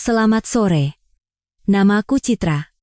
Selamat sore. Namaku Citra.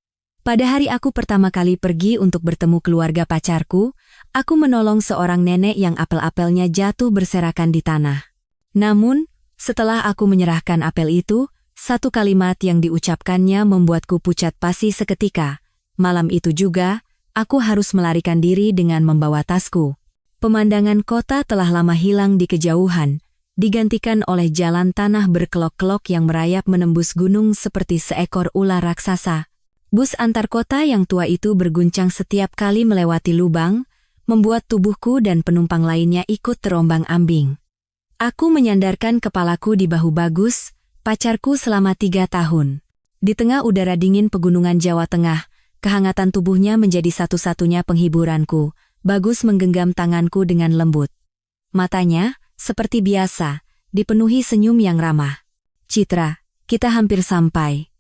Pada hari aku pertama kali pergi untuk bertemu keluarga pacarku, aku menolong seorang nenek yang apel-apelnya jatuh berserakan di tanah. Namun, setelah aku menyerahkan apel itu, satu kalimat yang diucapkannya membuatku pucat pasi seketika. Malam itu juga, aku harus melarikan diri dengan membawa tasku. Pemandangan kota telah lama hilang di kejauhan, digantikan oleh jalan tanah berkelok-kelok yang merayap menembus gunung seperti seekor ular raksasa. Bus antar kota yang tua itu berguncang setiap kali melewati lubang, membuat tubuhku dan penumpang lainnya ikut terombang-ambing. Aku menyandarkan kepalaku di bahu Bagus, pacarku selama 3 tahun. Di tengah udara dingin pegunungan Jawa Tengah, kehangatan tubuhnya menjadi satu-satunya penghiburanku. Bagus menggenggam tanganku dengan lembut. Matanya, seperti biasa, dipenuhi senyum yang ramah. Citra, kita hampir sampai.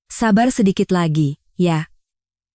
Sabar sedikit lagi, ya.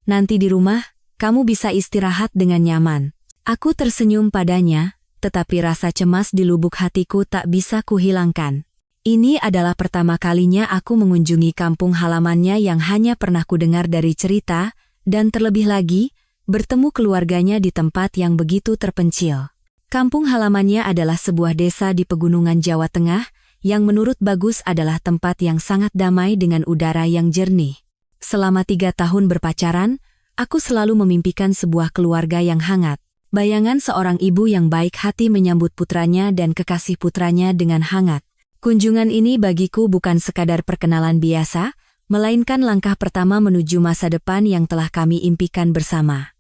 Nanti di rumah, kamu bisa istirahat dengan nyaman. Aku tersenyum padanya, tetapi rasa cemas di lubuk hatiku tak bisa kuhilangkan. Ini adalah pertama kalinya aku mengunjungi kampung halamannya yang hanya pernah kudengar dari cerita, dan terlebih lagi, bertemu keluarganya di tempat yang begitu terpencil. Kampung halamannya adalah sebuah desa di pegunungan Jawa Tengah, yang menurut Bagus adalah tempat yang sangat damai dengan udara yang jernih. Selama 3 tahun berpacaran, aku selalu memimpikan sebuah keluarga yang hangat. Bayangan seorang ibu yang baik hati menyambut putranya dan kekasih putranya dengan hangat. Kunjungan ini bagiku bukan sekadar perkenalan biasa, melainkan langkah pertama menuju masa depan yang telah kami impikan bersama.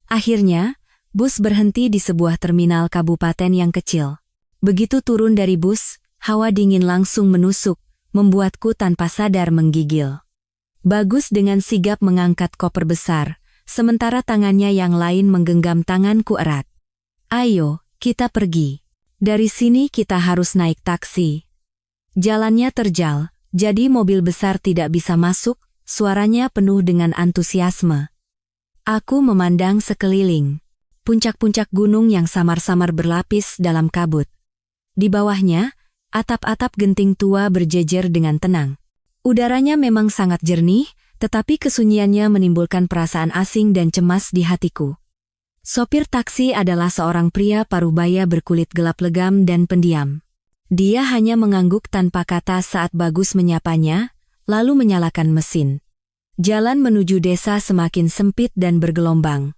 Akhirnya, bus berhenti di sebuah terminal kabupaten yang kecil. Begitu turun dari bus, hawa dingin langsung menusuk, membuatku tanpa sadar menggigil. Bagus dengan sigap mengangkat koper besar, sementara tangannya yang lain menggenggam tanganku erat. Ayo, kita pergi. Dari sini kita harus naik taksi. Jalannya terjal, jadi mobil besar tidak bisa masuk, suaranya penuh dengan antusiasme. Aku memandang sekeliling. Puncak-puncak gunung yang samar-samar berlapis dalam kabut. Di bawahnya, atap-atap genting tua berjejer dengan tenang. Udaranya memang sangat jernih, tetapi kesunyiannya menimbulkan perasaan asing dan cemas di hatiku. Sopir taksi adalah seorang pria parubaya berkulit gelap legam dan pendiam. Dia hanya mengangguk tanpa kata saat Bagus menyapanya, lalu menyalakan mesin. Jalan menuju desa semakin sempit dan bergelombang.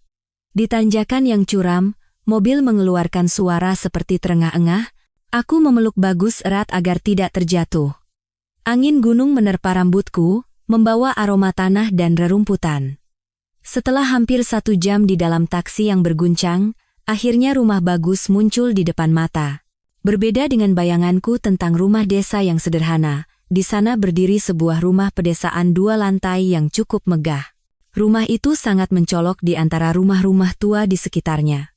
Di tanjakan yang curam, mobil mengeluarkan suara seperti terengah-engah. Aku memeluk Bagus erat agar tidak terjatuh. Angin gunung menerpa rambutku, membawa aroma tanah dan rerumputan. Setelah hampir 1 jam di dalam taksi yang berguncang, akhirnya rumah Bagus muncul di depan mata. Berbeda dengan bayanganku tentang rumah desa yang sederhana, di sana berdiri sebuah rumah pedesaan 2 lantai yang cukup megah. Rumah itu sangat mencolok di antara rumah-rumah tua di sekitarnya.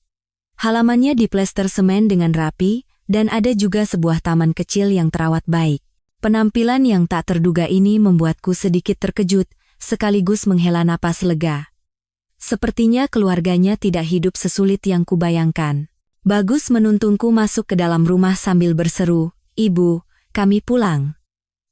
Halamannya diplester semen dengan rapi, dan ada juga sebuah taman kecil yang terawat baik. Penampilan yang tak terduga ini membuatku sedikit terkejut, sekaligus menghela napas lega. Sepertinya keluarganya tidak hidup sesulit yang kubayangkan. Bagus menuntunku masuk ke dalam rumah sambil berseru, "Ibu, kami pulang."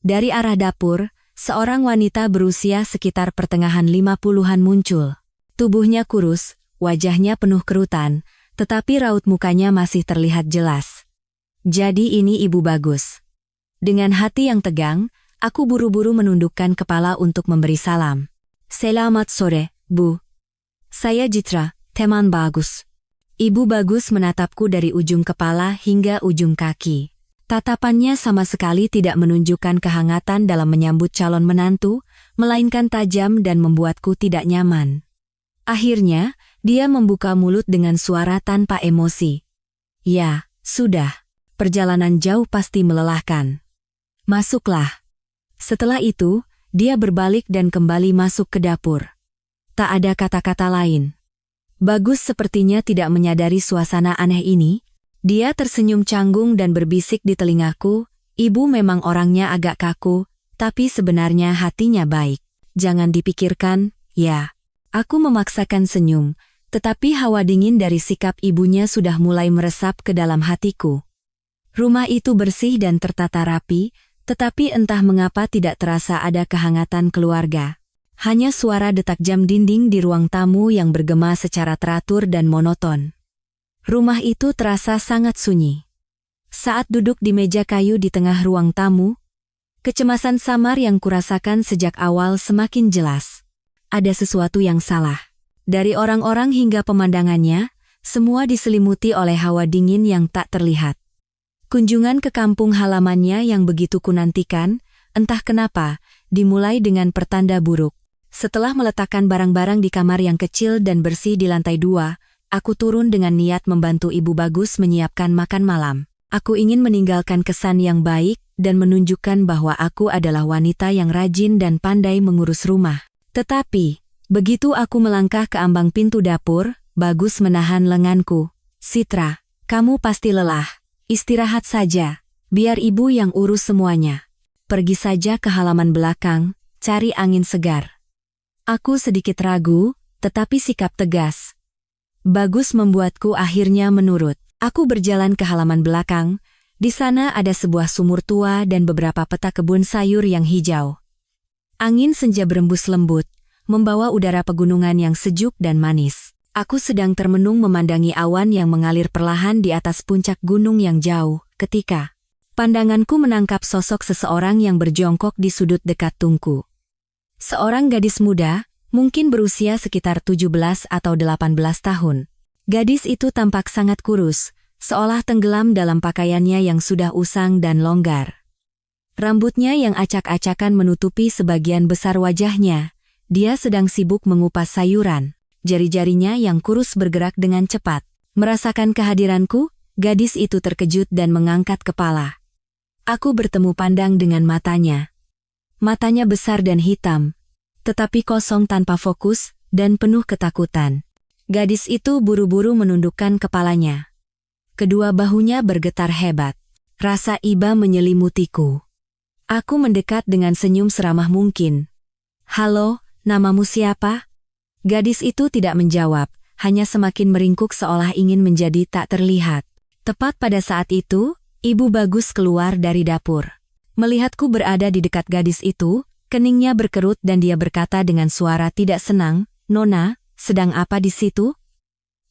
Dari arah dapur, seorang wanita berusia sekitar pertengahan 50-an muncul. Tubuhnya kurus, wajahnya penuh kerutan, tetapi raut mukanya masih terlihat jelas. Jadi ini Ibu Bagus. Dengan hati yang tegang, aku buru-buru menundukkan kepala untuk memberi salam. Selamat sore, Bu. Saya Citra, teman Bagus. Ibu Bagus menatapku dari ujung kepala hingga ujung kaki. Tatapannya sama sekali tidak menunjukkan kehangatan dalam menyambut calon menantu, melainkan tajam dan membuatku tidak nyaman. Akhirnya, dia membuka mulut dengan suara tanpa emosi. Ya, sudah. Perjalanan jauh pasti melelahkan. Masuklah. Setelah itu, dia berbalik dan kembali masuk ke dapur. Tak ada kata-kata lain. Bagus sepertinya tidak menyadari suasana aneh ini. Dia tersenyum canggung dan berbisik di telingaku, "Ibu memang orangnya agak kaku, tapi sebenarnya hatinya baik. Jangan dipikirkan, ya." Aku memaksakan senyum, tetapi hawa dingin dari sikap ibunya sudah mulai meresap ke dalam hatiku. Rumah itu bersih dan tertata rapi, Tetapi entah mengapa tidak terasa ada kehangatan keluarga. Hanya suara detak jam dinding di ruang tamu yang bergema secara teratur dan monoton. Rumah itu terasa sangat sunyi. Saat duduk di meja kayu di tengah ruang tamu, kecemasan samar yang kurasakan sejak awal semakin jelas. Ada sesuatu yang salah. Dari orang-orang hingga pemandangannya, semua diselimuti oleh hawa dingin yang tak terlihat. Kunjungan ke kampung halamannya yang begitu kunantikan, entah kenapa, dimulai dengan pertanda buruk. Setelah meletakkan barang-barang di kamar yang kecil dan bersih di lantai 2, aku turun dengan niat membantu Ibu Bagus menyiapkan makan malam. Aku ingin meninggalkan kesan yang baik dan menunjukkan bahwa aku adalah wanita yang rajin dan pandai mengurus rumah. Tetapi, begitu aku melangkah ke ambang pintu dapur, Bagus menahan lenganku. "Citra, kamu pasti lelah. Istirahat saja, biar ibu yang urus semuanya. Pergi saja ke halaman belakang, cari angin segar." Aku sedikit ragu, tetapi sikap tegas. Bagus membuatku akhirnya menurut. Aku berjalan ke halaman belakang. Di sana ada sebuah sumur tua dan beberapa petak kebun sayur yang hijau. Angin senja berembus lembut, membawa udara pegunungan yang sejuk dan manis. Aku sedang termenung memandangi awan yang mengalir perlahan di atas puncak gunung yang jauh, ketika pandanganku menangkap sosok seseorang yang berjongkok di sudut dekat tungku. Seorang gadis muda, mungkin berusia sekitar 17 atau 18 tahun. Gadis itu tampak sangat kurus, seolah tenggelam dalam pakaiannya yang sudah usang dan longgar. Rambutnya yang acak-acakan menutupi sebagian besar wajahnya. Dia sedang sibuk mengupas sayuran. Jari-jarinya yang kurus bergerak dengan cepat. Merasakan kehadiranku, gadis itu terkejut dan mengangkat kepala. Aku bertemu pandang dengan matanya. Matanya besar dan hitam, tetapi kosong tanpa fokus dan penuh ketakutan. Gadis itu buru-buru menundukkan kepalanya. Kedua bahunya bergetar hebat. Rasa iba menyelimutiku. Aku mendekat dengan senyum seramah mungkin. "Halo, namamu siapa?" Gadis itu tidak menjawab, hanya semakin meringkuk seolah ingin menjadi tak terlihat. Tepat pada saat itu, Ibu Bagus keluar dari dapur. Melihatku berada di dekat gadis itu, keningnya berkerut dan dia berkata dengan suara tidak senang, "Nona, sedang apa di situ?"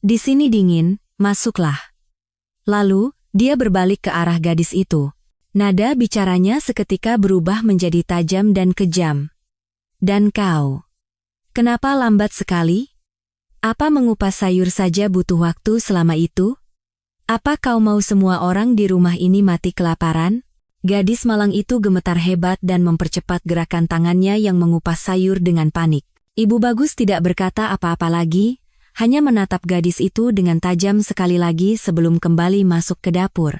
"Di sini dingin, masuklah." Lalu, dia berbalik ke arah gadis itu. Nada bicaranya seketika berubah menjadi tajam dan kejam. "Dan kau? Kenapa lambat sekali? Apa mengupas sayur saja butuh waktu selama itu? Apa kau mau semua orang di rumah ini mati kelaparan?" Gadis malang itu gemetar hebat dan mempercepat gerakan tangannya yang mengupas sayur dengan panik. Ibu Bagus tidak berkata apa-apa lagi, hanya menatap gadis itu dengan tajam sekali lagi sebelum kembali masuk ke dapur.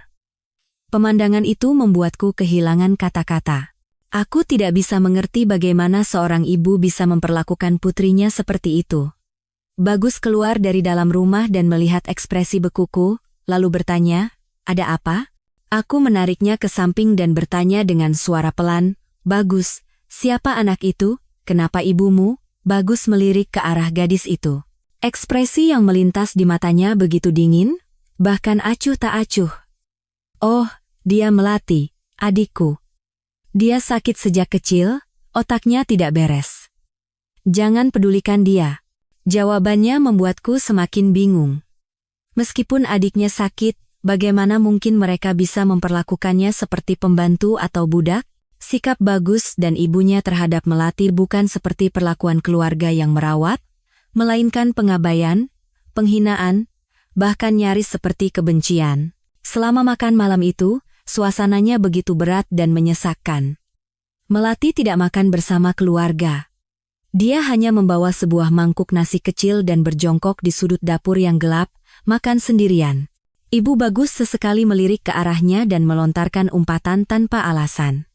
Pemandangan itu membuatku kehilangan kata-kata. Aku tidak bisa mengerti bagaimana seorang ibu bisa memperlakukan putrinya seperti itu. Bagus keluar dari dalam rumah dan melihat ekspresi bekuku, lalu bertanya, "Ada apa?" Aku menariknya ke samping dan bertanya dengan suara pelan, "Bagus, siapa anak itu? Kenapa ibumu?" Bagus melirik ke arah gadis itu. Ekspresi yang melintas di matanya begitu dingin, bahkan acuh tak acuh. "Oh, dia Melati, adikku. Dia sakit sejak kecil, otaknya tidak beres. Jangan pedulikan dia." Jawabannya membuatku semakin bingung. Meskipun adiknya sakit, bagaimana mungkin mereka bisa memperlakukannya seperti pembantu atau budak? Sikap Bagus dan ibunya terhadap Melati bukan seperti perlakuan keluarga yang merawat, melainkan pengabaian, penghinaan, bahkan nyaris seperti kebencian. Selama makan malam itu, suasananya begitu berat dan menyesakkan. Melati tidak makan bersama keluarga. Dia hanya membawa sebuah mangkuk nasi kecil dan berjongkok di sudut dapur yang gelap, makan sendirian. Ibu Bagus sesekali melirik ke arahnya dan melontarkan umpatan tanpa alasan.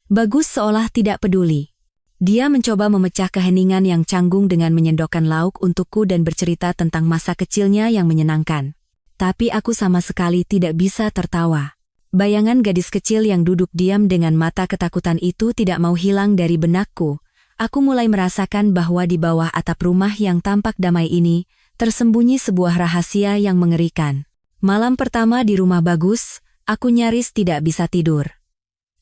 Bagus seolah tidak peduli. Dia mencoba memecah keheningan yang canggung dengan menyendokkan lauk untukku dan bercerita tentang masa kecilnya yang menyenangkan. Tapi aku sama sekali tidak bisa tertawa. Bayangan gadis kecil yang duduk diam dengan mata ketakutan itu tidak mau hilang dari benakku. Aku mulai merasakan bahwa di bawah atap rumah yang tampak damai ini, tersembunyi sebuah rahasia yang mengerikan. Malam pertama di rumah Bagus, aku nyaris tidak bisa tidur.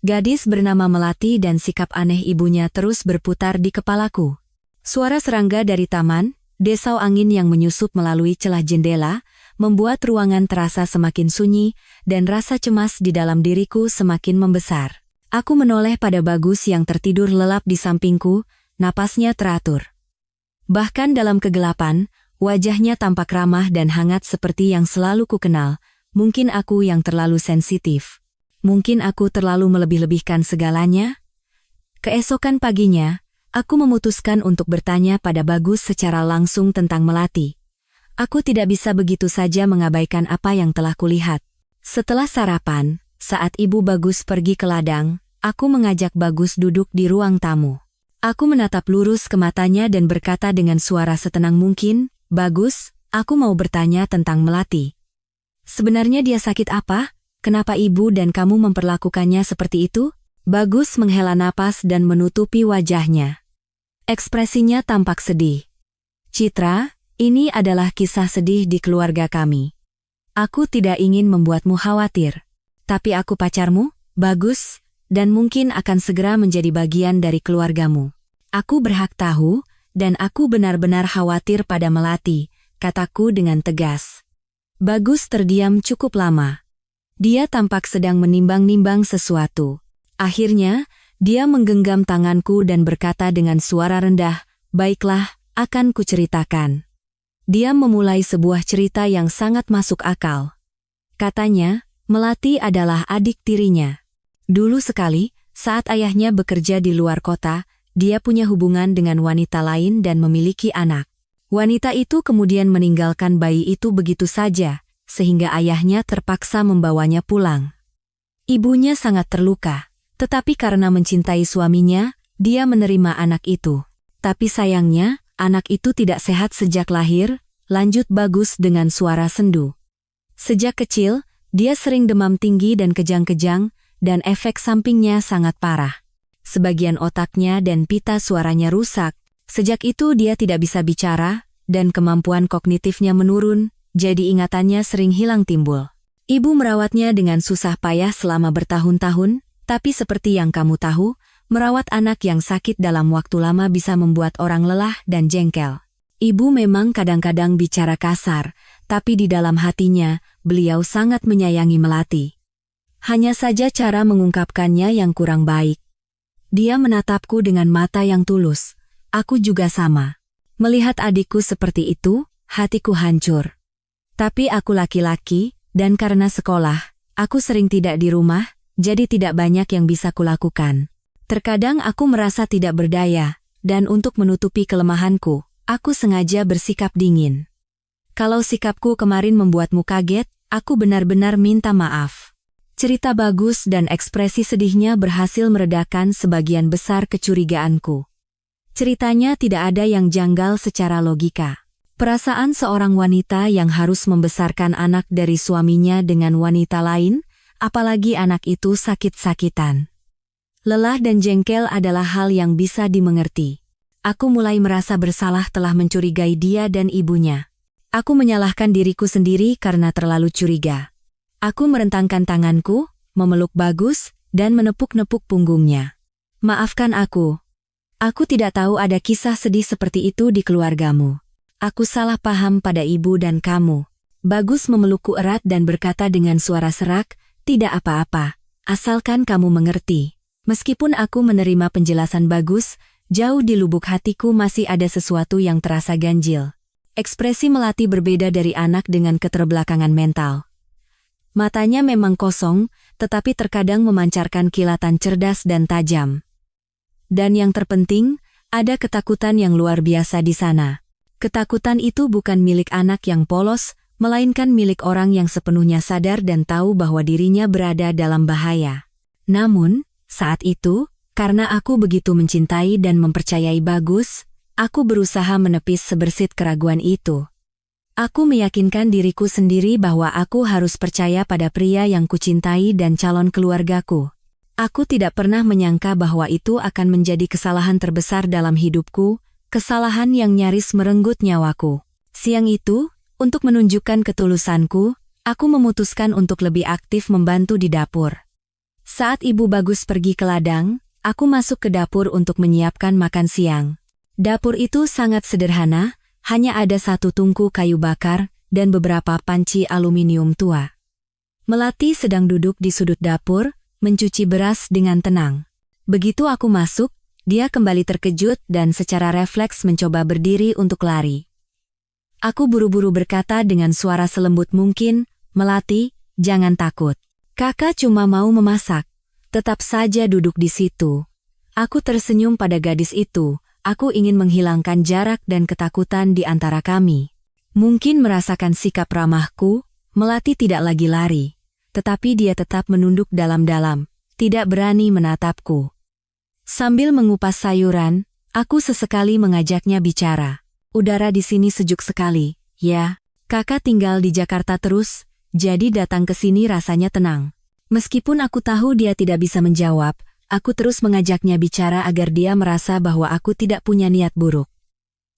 Gadis bernama Melati dan sikap aneh ibunya terus berputar di kepalaku. Suara serangga dari taman, desau angin yang menyusup melalui celah jendela, membuat ruangan terasa semakin sunyi, dan rasa cemas di dalam diriku semakin membesar. Aku menoleh pada Bagus yang tertidur lelap di sampingku, napasnya teratur. Bahkan dalam kegelapan, wajahnya tampak ramah dan hangat seperti yang selalu kukenal. Mungkin aku yang terlalu sensitif. Mungkin aku terlalu melebih-lebihkan segalanya. Keesokan paginya, aku memutuskan untuk bertanya pada Bagus secara langsung tentang Melati. Aku tidak bisa begitu saja mengabaikan apa yang telah kulihat. Setelah sarapan, saat ibu Bagus pergi ke ladang, aku mengajak Bagus duduk di ruang tamu. Aku menatap lurus ke matanya dan berkata dengan suara setenang mungkin, "Bagus, aku mau bertanya tentang Melati. Sebenarnya dia sakit apa? Kenapa ibu dan kamu memperlakukannya seperti itu?" Bagus menghela napas dan menutupi wajahnya. Ekspresinya tampak sedih. "Citra, ini adalah kisah sedih di keluarga kami. Aku tidak ingin membuatmu khawatir. Tapi aku pacarmu, Bagus, dan mungkin akan segera menjadi bagian dari keluargamu. Aku berhak tahu, dan aku benar-benar khawatir pada Melati," kataku dengan tegas. Bagus terdiam cukup lama. Dia tampak sedang menimbang-nimbang sesuatu. Akhirnya, dia menggenggam tanganku dan berkata dengan suara rendah, "Baiklah, akan kuceritakan." Dia memulai sebuah cerita yang sangat masuk akal. Katanya, Melati adalah adik tirinya. Dulu sekali, saat ayahnya bekerja di luar kota, dia punya hubungan dengan wanita lain dan memiliki anak. Wanita itu kemudian meninggalkan bayi itu begitu saja, sehingga ayahnya terpaksa membawanya pulang. Ibunya sangat terluka, tetapi karena mencintai suaminya, dia menerima anak itu. Tapi sayangnya, anak itu tidak sehat sejak lahir, lanjut Bagus dengan suara sendu. Sejak kecil, dia sering demam tinggi dan kejang-kejang, dan efek sampingnya sangat parah. Sebagian otaknya dan pita suaranya rusak. Sejak itu dia tidak bisa bicara, dan kemampuan kognitifnya menurun, jadi ingatannya sering hilang timbul. Ibu merawatnya dengan susah payah selama bertahun-tahun, tapi seperti yang kamu tahu, merawat anak yang sakit dalam waktu lama bisa membuat orang lelah dan jengkel. Ibu memang kadang-kadang bicara kasar, tapi di dalam hatinya, beliau sangat menyayangi Melati. Hanya saja cara mengungkapkannya yang kurang baik. Dia menatapku dengan mata yang tulus. Aku juga sama. Melihat adikku seperti itu, hatiku hancur. Tapi aku laki-laki, dan karena sekolah, aku sering tidak di rumah, jadi tidak banyak yang bisa kulakukan. Terkadang aku merasa tidak berdaya, dan untuk menutupi kelemahanku, aku sengaja bersikap dingin. Kalau sikapku kemarin membuatmu kaget, aku benar-benar minta maaf. Cerita Bagus dan ekspresi sedihnya berhasil meredakan sebagian besar kecurigaanku. Ceritanya tidak ada yang janggal secara logika. Perasaan seorang wanita yang harus membesarkan anak dari suaminya dengan wanita lain, apalagi anak itu sakit-sakitan. Lelah dan jengkel adalah hal yang bisa dimengerti. Aku mulai merasa bersalah telah mencurigai dia dan ibunya. Aku menyalahkan diriku sendiri karena terlalu curiga. Aku merentangkan tanganku, memeluk Bagus, dan menepuk-nepuk punggungnya. "Maafkan aku. Aku tidak tahu ada kisah sedih seperti itu di keluargamu. Aku salah paham pada ibu dan kamu." Bagus memelukku erat dan berkata dengan suara serak, "Tidak apa-apa, asalkan kamu mengerti." Meskipun aku menerima penjelasan Bagus, jauh di lubuk hatiku masih ada sesuatu yang terasa ganjil. Ekspresi Melati berbeda dari anak dengan keterbelakangan mental. Matanya memang kosong, tetapi terkadang memancarkan kilatan cerdas dan tajam. Dan yang terpenting, ada ketakutan yang luar biasa di sana. Ketakutan itu bukan milik anak yang polos, melainkan milik orang yang sepenuhnya sadar dan tahu bahwa dirinya berada dalam bahaya. Namun, saat itu, karena aku begitu mencintai dan mempercayai Bagus, aku berusaha menepis sebersit keraguan itu. Aku meyakinkan diriku sendiri bahwa aku harus percaya pada pria yang kucintai dan calon keluargaku. Aku tidak pernah menyangka bahwa itu akan menjadi kesalahan terbesar dalam hidupku, kesalahan yang nyaris merenggut nyawaku. Siang itu, untuk menunjukkan ketulusanku, aku memutuskan untuk lebih aktif membantu di dapur. Saat Ibu Bagus pergi ke ladang, aku masuk ke dapur untuk menyiapkan makan siang. Dapur itu sangat sederhana, hanya ada satu tungku kayu bakar dan beberapa panci aluminium tua. Melati sedang duduk di sudut dapur, mencuci beras dengan tenang. Begitu aku masuk, dia kembali terkejut dan secara refleks mencoba berdiri untuk lari. Aku buru-buru berkata dengan suara selembut mungkin, "Melati, jangan takut. Kakak cuma mau memasak. Tetap saja duduk di situ." Aku tersenyum pada gadis itu. Aku ingin menghilangkan jarak dan ketakutan di antara kami. Mungkin merasakan sikap ramahku, Melati tidak lagi lari. Tetapi dia tetap menunduk dalam-dalam, tidak berani menatapku. Sambil mengupas sayuran, aku sesekali mengajaknya bicara. "Udara di sini sejuk sekali, ya. Kakak tinggal di Jakarta terus, jadi datang ke sini rasanya tenang." Meskipun aku tahu dia tidak bisa menjawab, aku terus mengajaknya bicara agar dia merasa bahwa aku tidak punya niat buruk.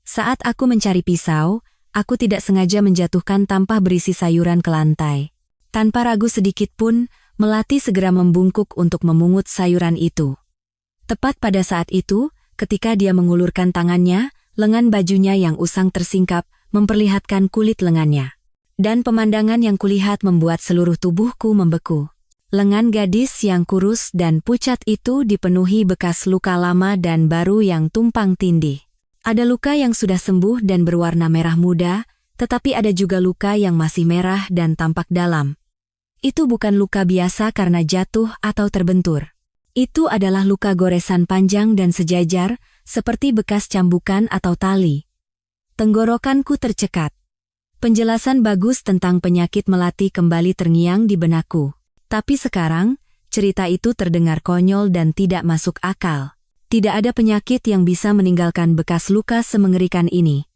Saat aku mencari pisau, aku tidak sengaja menjatuhkan tampah berisi sayuran ke lantai. Tanpa ragu sedikit pun, Melati segera membungkuk untuk memungut sayuran itu. Tepat pada saat itu, ketika dia mengulurkan tangannya, lengan bajunya yang usang tersingkap memperlihatkan kulit lengannya. Dan pemandangan yang kulihat membuat seluruh tubuhku membeku. Lengan gadis yang kurus dan pucat itu dipenuhi bekas luka lama dan baru yang tumpang tindih. Ada luka yang sudah sembuh dan berwarna merah muda, tetapi ada juga luka yang masih merah dan tampak dalam. Itu bukan luka biasa karena jatuh atau terbentur. Itu adalah luka goresan panjang dan sejajar, seperti bekas cambukan atau tali. Tenggorokanku tercekat. Penjelasan Bagus tentang penyakit Melati kembali terngiang di benakku. Tapi sekarang, cerita itu terdengar konyol dan tidak masuk akal. Tidak ada penyakit yang bisa meninggalkan bekas luka semengerikan ini.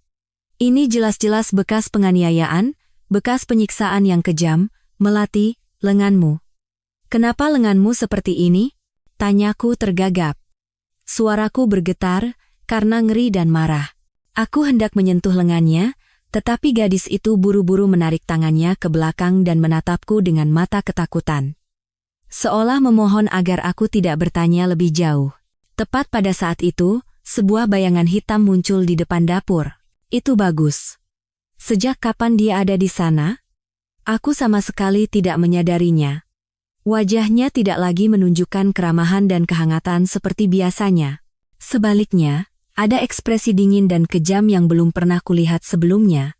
Ini jelas-jelas bekas penganiayaan, bekas penyiksaan yang kejam. "Melati, lenganmu. Kenapa lenganmu seperti ini?" tanyaku tergagap. Suaraku bergetar karena ngeri dan marah. Aku hendak menyentuh lengannya, tetapi gadis itu buru-buru menarik tangannya ke belakang dan menatapku dengan mata ketakutan. Seolah memohon agar aku tidak bertanya lebih jauh. Tepat pada saat itu, sebuah bayangan hitam muncul di depan dapur. Itu Bagus. Sejak kapan dia ada di sana? Aku sama sekali tidak menyadarinya. Wajahnya tidak lagi menunjukkan keramahan dan kehangatan seperti biasanya. Sebaliknya, ada ekspresi dingin dan kejam yang belum pernah kulihat sebelumnya.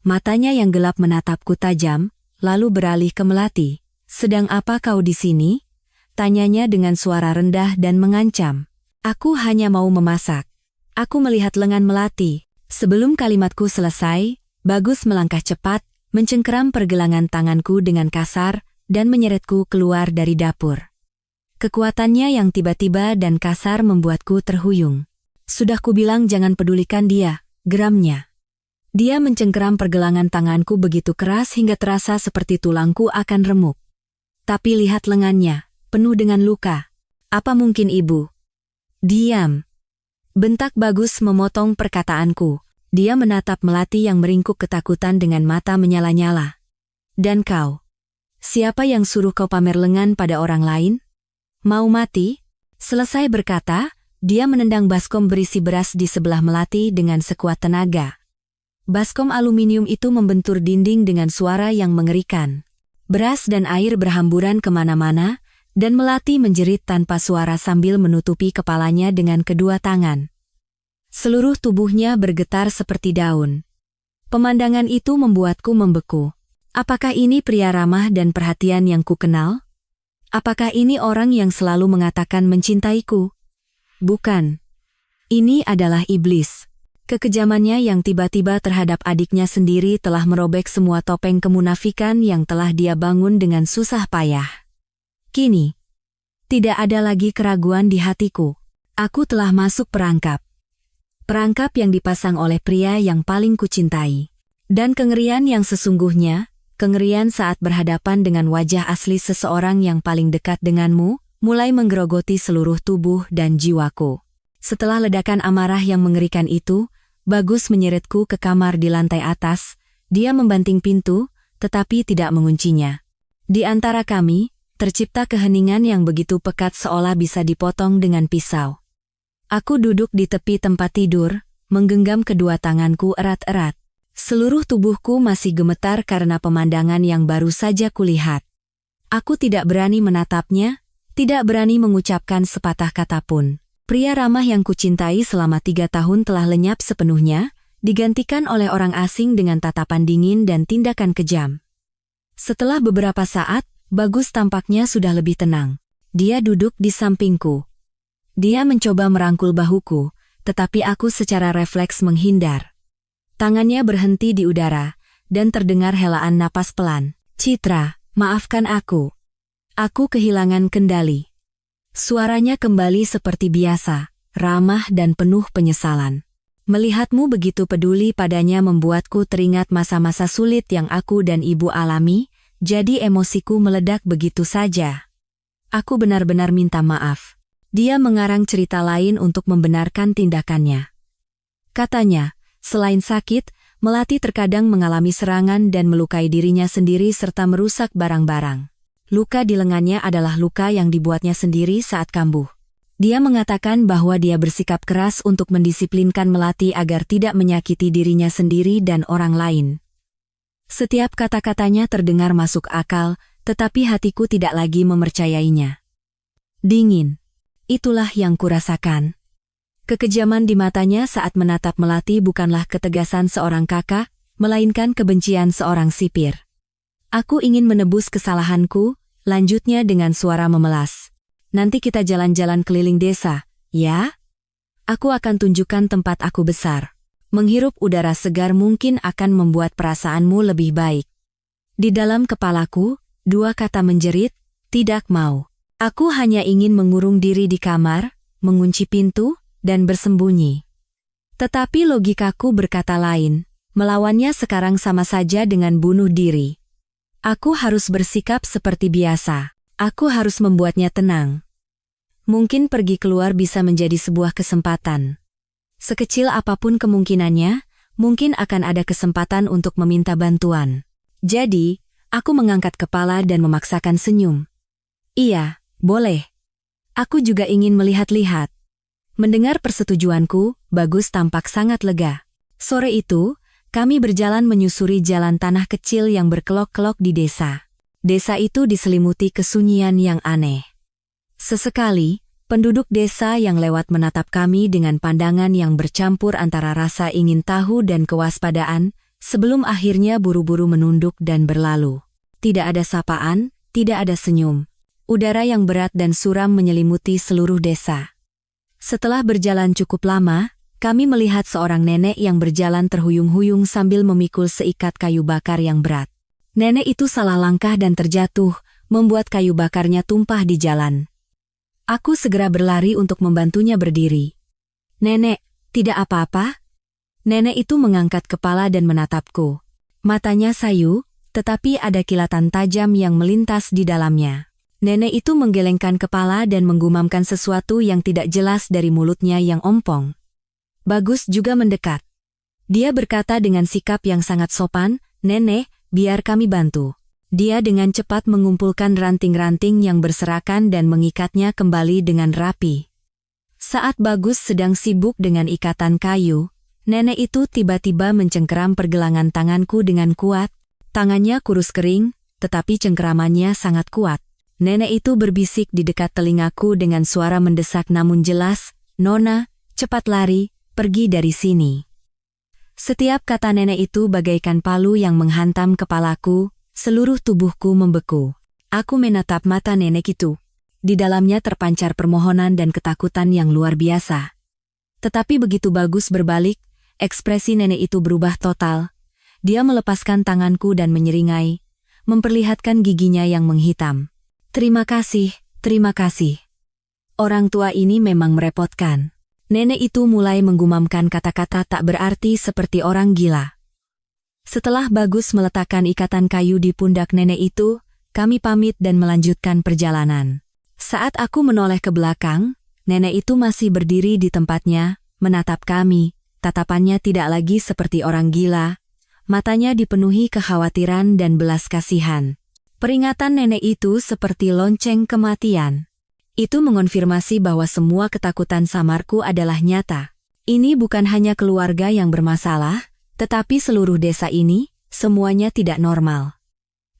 Matanya yang gelap menatapku tajam, lalu beralih ke Melati. "Sedang apa kau di sini?" tanyanya dengan suara rendah dan mengancam. "Aku hanya mau memasak." Aku melihat lengan Melati. Sebelum kalimatku selesai, Bagus melangkah cepat, mencengkeram pergelangan tanganku dengan kasar, dan menyeretku keluar dari dapur. Kekuatannya yang tiba-tiba dan kasar membuatku terhuyung. "Sudah kubilang jangan pedulikan dia," geramnya. Dia mencengkeram pergelangan tanganku begitu keras hingga terasa seperti tulangku akan remuk. "Tapi lihat lengannya, penuh dengan luka. Apa mungkin ibu?" "Diam!" bentak Bagus memotong perkataanku. Dia menatap Melati yang meringkuk ketakutan dengan mata menyala-nyala. "Dan kau? Siapa yang suruh kau pamer lengan pada orang lain? Mau mati?" Selesai berkata, dia menendang baskom berisi beras di sebelah Melati dengan sekuat tenaga. Baskom aluminium itu membentur dinding dengan suara yang mengerikan. Beras dan air berhamburan kemana-mana, dan Melati menjerit tanpa suara sambil menutupi kepalanya dengan kedua tangan. Seluruh tubuhnya bergetar seperti daun. Pemandangan itu membuatku membeku. Apakah ini pria ramah dan perhatian yang kukenal? Apakah ini orang yang selalu mengatakan mencintaiku? Bukan. Ini adalah iblis. Kekejamannya yang tiba-tiba terhadap adiknya sendiri telah merobek semua topeng kemunafikan yang telah dia bangun dengan susah payah. Kini, tidak ada lagi keraguan di hatiku. Aku telah masuk perangkap. Perangkap yang dipasang oleh pria yang paling kucintai. Dan kengerian yang sesungguhnya, kengerian saat berhadapan dengan wajah asli seseorang yang paling dekat denganmu, mulai menggerogoti seluruh tubuh dan jiwaku. Setelah ledakan amarah yang mengerikan itu, Bagus menyeretku ke kamar di lantai atas. Dia membanting pintu, tetapi tidak menguncinya. Di antara kami, Tercipta keheningan yang begitu pekat seolah bisa dipotong dengan pisau. Aku duduk di tepi tempat tidur, menggenggam kedua tanganku erat-erat. Seluruh tubuhku masih gemetar karena pemandangan yang baru saja kulihat. Aku tidak berani menatapnya, tidak berani mengucapkan sepatah kata pun. Pria ramah yang kucintai selama 3 tahun telah lenyap sepenuhnya, digantikan oleh orang asing dengan tatapan dingin dan tindakan kejam. Setelah beberapa saat, Bagus tampaknya sudah lebih tenang. Dia duduk di sampingku. Dia mencoba merangkul bahuku, tetapi aku secara refleks menghindar. Tangannya berhenti di udara, dan terdengar helaan napas pelan. "Citra, maafkan aku. Aku kehilangan kendali." Suaranya kembali seperti biasa, ramah dan penuh penyesalan. "Melihatmu begitu peduli padanya membuatku teringat masa-masa sulit yang aku dan ibu alami, jadi emosiku meledak begitu saja. Aku benar-benar minta maaf." Dia mengarang cerita lain untuk membenarkan tindakannya. Katanya, selain sakit, Melati terkadang mengalami serangan dan melukai dirinya sendiri serta merusak barang-barang. Luka di lengannya adalah luka yang dibuatnya sendiri saat kambuh. Dia mengatakan bahwa dia bersikap keras untuk mendisiplinkan Melati agar tidak menyakiti dirinya sendiri dan orang lain. Setiap kata-katanya terdengar masuk akal, tetapi hatiku tidak lagi mempercayainya. Dingin. Itulah yang kurasakan. Kekejaman di matanya saat menatap Melati bukanlah ketegasan seorang kakak, melainkan kebencian seorang sipir. "Aku ingin menebus kesalahanku," lanjutnya dengan suara memelas. "Nanti kita jalan-jalan keliling desa, ya? Aku akan tunjukkan tempat aku besar. Menghirup udara segar mungkin akan membuat perasaanmu lebih baik." Di dalam kepalaku, 2 kata menjerit, "Tidak mau." Aku hanya ingin mengurung diri di kamar, mengunci pintu, dan bersembunyi. Tetapi logikaku berkata lain, melawannya sekarang sama saja dengan bunuh diri. Aku harus bersikap seperti biasa. Aku harus membuatnya tenang. Mungkin pergi keluar bisa menjadi sebuah kesempatan. Sekecil apapun kemungkinannya, mungkin akan ada kesempatan untuk meminta bantuan. Jadi, aku mengangkat kepala dan memaksakan senyum. "Iya, boleh. Aku juga ingin melihat-lihat." Mendengar persetujuanku, Bagus tampak sangat lega. Sore itu, kami berjalan menyusuri jalan tanah kecil yang berkelok-kelok di desa. Desa itu diselimuti kesunyian yang aneh. Sesekali, penduduk desa yang lewat menatap kami dengan pandangan yang bercampur antara rasa ingin tahu dan kewaspadaan, sebelum akhirnya buru-buru menunduk dan berlalu. Tidak ada sapaan, tidak ada senyum. Udara yang berat dan suram menyelimuti seluruh desa. Setelah berjalan cukup lama, kami melihat seorang nenek yang berjalan terhuyung-huyung sambil memikul seikat kayu bakar yang berat. Nenek itu salah langkah dan terjatuh, membuat kayu bakarnya tumpah di jalan. Aku segera berlari untuk membantunya berdiri. "Nenek, tidak apa-apa?" Nenek itu mengangkat kepala dan menatapku. Matanya sayu, tetapi ada kilatan tajam yang melintas di dalamnya. Nenek itu menggelengkan kepala dan menggumamkan sesuatu yang tidak jelas dari mulutnya yang ompong. Bagus juga mendekat. Dia berkata dengan sikap yang sangat sopan, "Nenek, biar kami bantu." Dia dengan cepat mengumpulkan ranting-ranting yang berserakan dan mengikatnya kembali dengan rapi. Saat Bagus sedang sibuk dengan ikatan kayu, nenek itu tiba-tiba mencengkeram pergelangan tanganku dengan kuat. Tangannya kurus kering, tetapi cengkeramannya sangat kuat. Nenek itu berbisik di dekat telingaku dengan suara mendesak namun jelas, "Nona, cepat lari, pergi dari sini." Setiap kata nenek itu bagaikan palu yang menghantam kepalaku, seluruh tubuhku membeku. Aku menatap mata nenek itu. Di dalamnya terpancar permohonan dan ketakutan yang luar biasa. Tetapi begitu Bagus berbalik, ekspresi nenek itu berubah total. Dia melepaskan tanganku dan menyeringai, memperlihatkan giginya yang menghitam. Terima kasih." Orang tua ini memang merepotkan." Nenek itu mulai menggumamkan kata-kata tak berarti seperti orang gila. Setelah Bagus meletakkan ikatan kayu di pundak nenek itu, kami pamit dan melanjutkan perjalanan. Saat aku menoleh ke belakang, nenek itu masih berdiri di tempatnya, menatap kami. Tatapannya tidak lagi seperti orang gila. Matanya dipenuhi kekhawatiran dan belas kasihan. Peringatan nenek itu seperti lonceng kematian. Itu mengonfirmasi bahwa semua ketakutan samarku adalah nyata. Ini bukan hanya keluarga yang bermasalah, tetapi seluruh desa ini, semuanya tidak normal.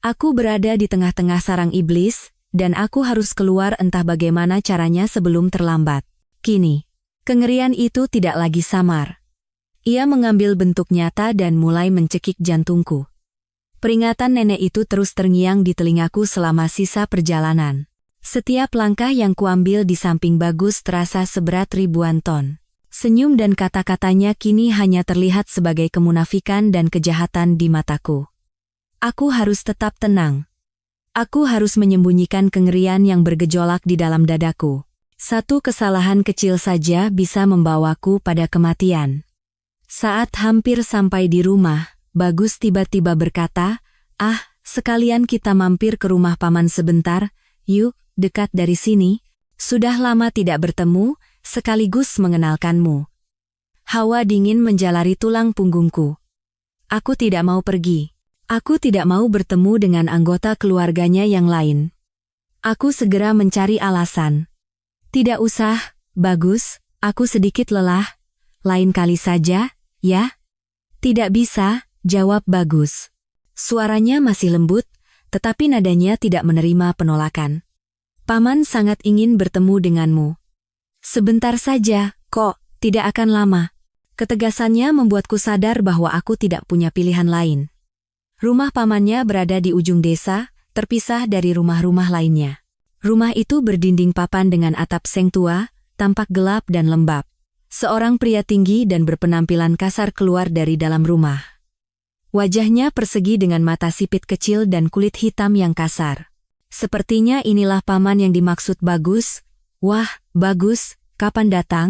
Aku berada di tengah-tengah sarang iblis, dan aku harus keluar entah bagaimana caranya sebelum terlambat. Kini, kengerian itu tidak lagi samar. Ia mengambil bentuk nyata dan mulai mencekik jantungku. Peringatan nenek itu terus terngiang di telingaku selama sisa perjalanan. Setiap langkah yang kuambil di samping Bagus terasa seberat ribuan ton. Senyum dan kata-katanya kini hanya terlihat sebagai kemunafikan dan kejahatan di mataku. Aku harus tetap tenang. Aku harus menyembunyikan kengerian yang bergejolak di dalam dadaku. Satu kesalahan kecil saja bisa membawaku pada kematian. Saat hampir sampai di rumah, Bagus tiba-tiba berkata, sekalian kita mampir ke rumah paman sebentar, yuk, dekat dari sini. Sudah lama tidak bertemu, sekaligus mengenalkanmu. Hawa dingin menjalari tulang punggungku. Aku tidak mau pergi. Aku tidak mau bertemu dengan anggota keluarganya yang lain. Aku segera mencari alasan. Tidak usah, Bagus, aku sedikit lelah. Lain kali saja, ya? Tidak bisa, jawab Bagus. Suaranya masih lembut, tetapi nadanya tidak menerima penolakan. Paman sangat ingin bertemu denganmu. Sebentar saja, kok, tidak akan lama. Ketegasannya membuatku sadar bahwa aku tidak punya pilihan lain. Rumah pamannya berada di ujung desa, terpisah dari rumah-rumah lainnya. Rumah itu berdinding papan dengan atap seng tua, tampak gelap dan lembab. Seorang pria tinggi dan berpenampilan kasar keluar dari dalam rumah. Wajahnya persegi dengan mata sipit kecil dan kulit hitam yang kasar. Sepertinya inilah paman yang dimaksud Bagus. Wah, Bagus, kapan datang?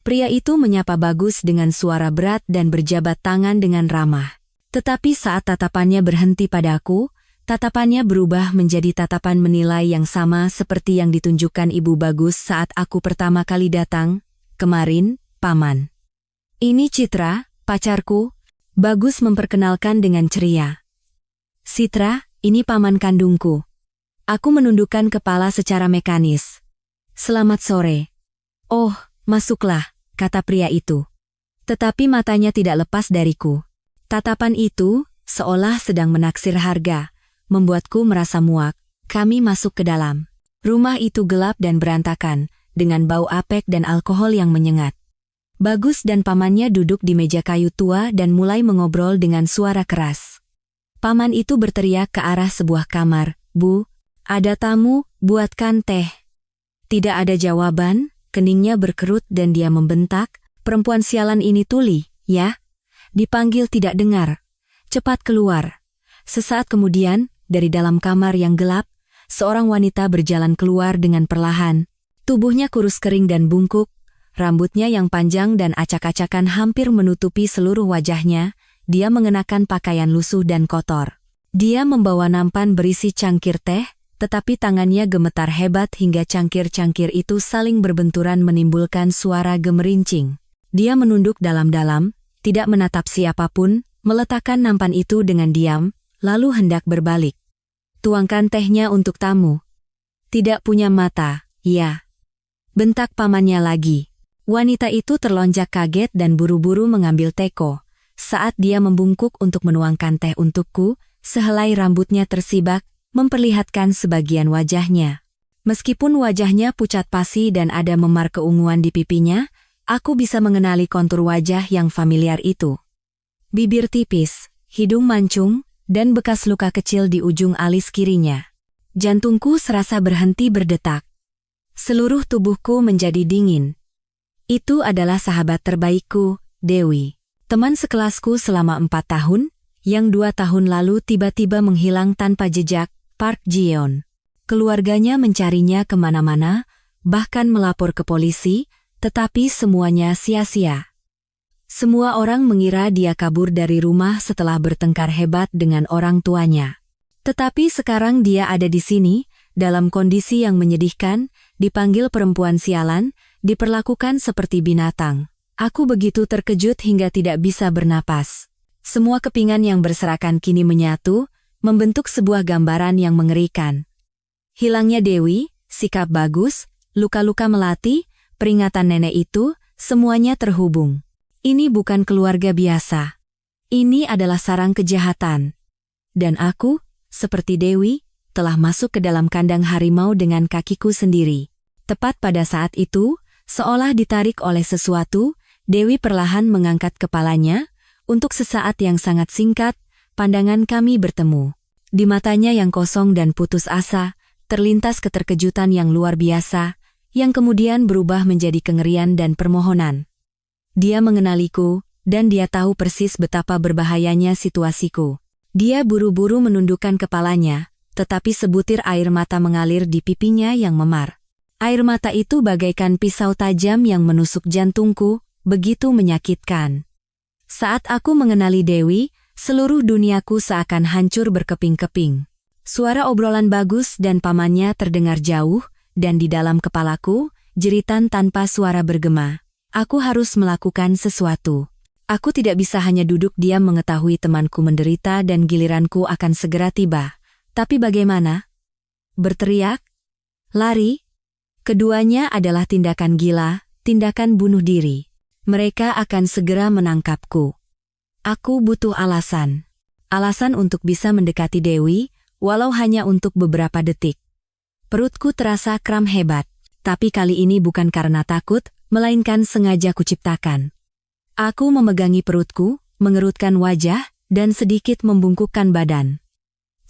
Pria itu menyapa Bagus dengan suara berat dan berjabat tangan dengan ramah. Tetapi saat tatapannya berhenti padaku, tatapannya berubah menjadi tatapan menilai yang sama seperti yang ditunjukkan Ibu Bagus saat aku pertama kali datang, kemarin, Paman. Ini Citra, pacarku. Bagus memperkenalkan dengan ceria. Citra, ini paman kandungku. Aku menundukkan kepala secara mekanis. Selamat sore. Oh, masuklah, kata pria itu. Tetapi matanya tidak lepas dariku. Tatapan itu, seolah sedang menaksir harga, membuatku merasa muak. Kami masuk ke dalam. Rumah itu gelap dan berantakan, dengan bau apek dan alkohol yang menyengat. Bagus dan pamannya duduk di meja kayu tua dan mulai mengobrol dengan suara keras. Paman itu berteriak ke arah sebuah kamar, "Bu, ada tamu, buatkan teh." Tidak ada jawaban, keningnya berkerut dan dia membentak, "Perempuan sialan ini tuli, ya? Dipanggil tidak dengar. Cepat keluar." Sesaat kemudian, dari dalam kamar yang gelap, seorang wanita berjalan keluar dengan perlahan. Tubuhnya kurus kering dan bungkuk. Rambutnya yang panjang dan acak-acakan hampir menutupi seluruh wajahnya, dia mengenakan pakaian lusuh dan kotor. Dia membawa nampan berisi cangkir teh, tetapi tangannya gemetar hebat hingga cangkir-cangkir itu saling berbenturan menimbulkan suara gemerincing. Dia menunduk dalam-dalam, tidak menatap siapapun, meletakkan nampan itu dengan diam, lalu hendak berbalik. "Tuangkan tehnya untuk tamu." "Tidak punya mata, ya," bentak pamannya lagi. Wanita itu terlonjak kaget dan buru-buru mengambil teko. Saat dia membungkuk untuk menuangkan teh untukku, sehelai rambutnya tersibak, memperlihatkan sebagian wajahnya. Meskipun wajahnya pucat pasi dan ada memar keunguan di pipinya, aku bisa mengenali kontur wajah yang familiar itu. Bibir tipis, hidung mancung, dan bekas luka kecil di ujung alis kirinya. Jantungku serasa berhenti berdetak. Seluruh tubuhku menjadi dingin. Itu adalah sahabat terbaikku, Dewi. Teman sekelasku selama 4 tahun, yang 2 tahun lalu tiba-tiba menghilang tanpa jejak, Park Ji-yeon. Keluarganya mencarinya kemana-mana, bahkan melapor ke polisi, tetapi semuanya sia-sia. Semua orang mengira dia kabur dari rumah setelah bertengkar hebat dengan orang tuanya. Tetapi sekarang dia ada di sini, dalam kondisi yang menyedihkan, dipanggil perempuan sialan, diperlakukan seperti binatang. Aku begitu terkejut hingga tidak bisa bernapas. Semua kepingan yang berserakan kini menyatu, membentuk sebuah gambaran yang mengerikan. Hilangnya Dewi, sikap Bagus, luka-luka melati, peringatan nenek itu, semuanya terhubung. Ini bukan keluarga biasa. Ini adalah sarang kejahatan. Dan aku, seperti Dewi, telah masuk ke dalam kandang harimau dengan kakiku sendiri. Tepat pada saat itu, seolah ditarik oleh sesuatu, Dewi perlahan mengangkat kepalanya. Untuk sesaat yang sangat singkat, pandangan kami bertemu. Di matanya yang kosong dan putus asa, terlintas keterkejutan yang luar biasa, yang kemudian berubah menjadi kengerian dan permohonan. Dia mengenaliku, dan dia tahu persis betapa berbahayanya situasiku. Dia buru-buru menundukkan kepalanya, tetapi sebutir air mata mengalir di pipinya yang memar. Air mata itu bagaikan pisau tajam yang menusuk jantungku, begitu menyakitkan. Saat aku mengenali Dewi, seluruh duniaku seakan hancur berkeping-keping. Suara obrolan Bagus dan pamannya terdengar jauh, dan di dalam kepalaku, jeritan tanpa suara bergema. Aku harus melakukan sesuatu. Aku tidak bisa hanya duduk diam mengetahui temanku menderita dan giliranku akan segera tiba. Tapi bagaimana? Berteriak? Lari? Keduanya adalah tindakan gila, tindakan bunuh diri. Mereka akan segera menangkapku. Aku butuh alasan. Alasan untuk bisa mendekati Dewi, walau hanya untuk beberapa detik. Perutku terasa kram hebat, tapi kali ini bukan karena takut, melainkan sengaja kuciptakan. Aku memegangi perutku, mengerutkan wajah, dan sedikit membungkukkan badan.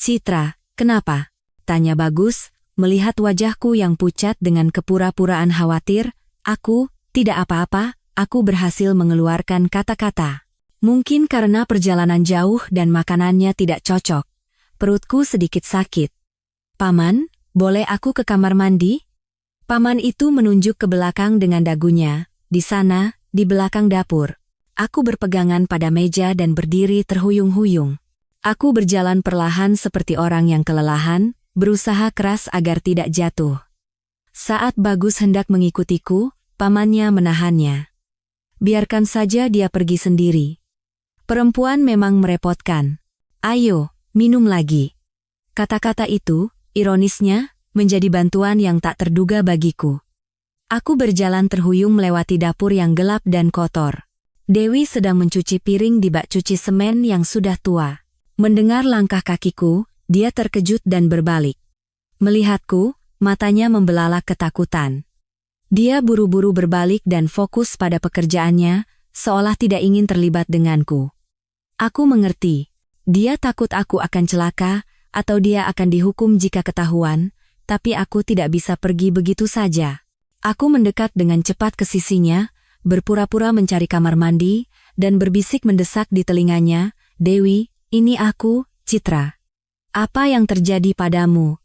Citra, kenapa? Tanya Bagus, melihat wajahku yang pucat dengan kepura-puraan khawatir. Aku, tidak apa-apa, aku berhasil mengeluarkan kata-kata. Mungkin karena perjalanan jauh dan makanannya tidak cocok. Perutku sedikit sakit. Paman, boleh aku ke kamar mandi? Paman itu menunjuk ke belakang dengan dagunya. Di sana, di belakang dapur. Aku berpegangan pada meja dan berdiri terhuyung-huyung. Aku berjalan perlahan seperti orang yang kelelahan, berusaha keras agar tidak jatuh. Saat Bagus hendak mengikutiku, pamannya menahannya. Biarkan saja dia pergi sendiri. Perempuan memang merepotkan. Ayo, minum lagi. Kata-kata itu, ironisnya, menjadi bantuan yang tak terduga bagiku. Aku berjalan terhuyung melewati dapur yang gelap dan kotor. Dewi sedang mencuci piring di bak cuci semen yang sudah tua. Mendengar langkah kakiku, dia terkejut dan berbalik. Melihatku, matanya membelalak ketakutan. Dia buru-buru berbalik dan fokus pada pekerjaannya, seolah tidak ingin terlibat denganku. Aku mengerti. Dia takut aku akan celaka, atau dia akan dihukum jika ketahuan, tapi aku tidak bisa pergi begitu saja. Aku mendekat dengan cepat ke sisinya, berpura-pura mencari kamar mandi, dan berbisik mendesak di telinganya, Dewi, ini aku, Citra. Apa yang terjadi padamu?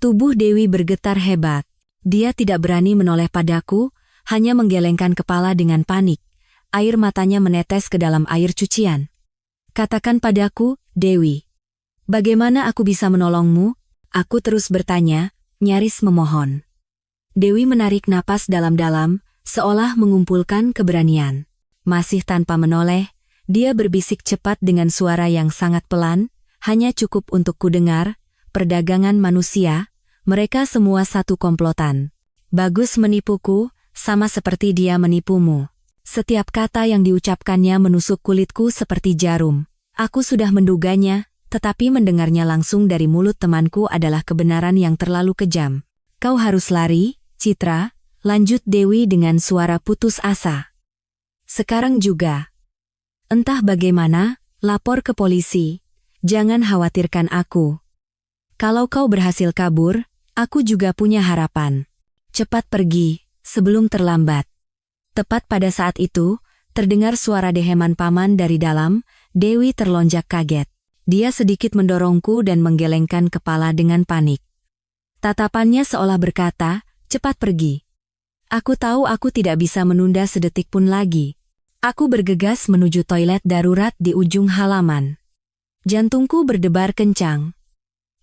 Tubuh Dewi bergetar hebat. Dia tidak berani menoleh padaku, hanya menggelengkan kepala dengan panik. Air matanya menetes ke dalam air cucian. Katakan padaku, Dewi. Bagaimana aku bisa menolongmu? Aku terus bertanya, nyaris memohon. Dewi menarik napas dalam-dalam, seolah mengumpulkan keberanian. Masih tanpa menoleh, dia berbisik cepat dengan suara yang sangat pelan, hanya cukup untuk kudengar, perdagangan manusia, mereka semua satu komplotan. Bagus menipuku, sama seperti dia menipumu. Setiap kata yang diucapkannya menusuk kulitku seperti jarum. Aku sudah menduganya, tetapi mendengarnya langsung dari mulut temanku adalah kebenaran yang terlalu kejam. Kau harus lari, Citra, lanjut Dewi dengan suara putus asa. Sekarang juga. Entah bagaimana, lapor ke polisi. Jangan khawatirkan aku. Kalau kau berhasil kabur, aku juga punya harapan. Cepat pergi, sebelum terlambat. Tepat pada saat itu, terdengar suara deheman paman dari dalam. Dewi terlonjak kaget. Dia sedikit mendorongku dan menggelengkan kepala dengan panik. Tatapannya seolah berkata, cepat pergi. Aku tahu aku tidak bisa menunda sedetik pun lagi. Aku bergegas menuju toilet darurat di ujung halaman. Jantungku berdebar kencang.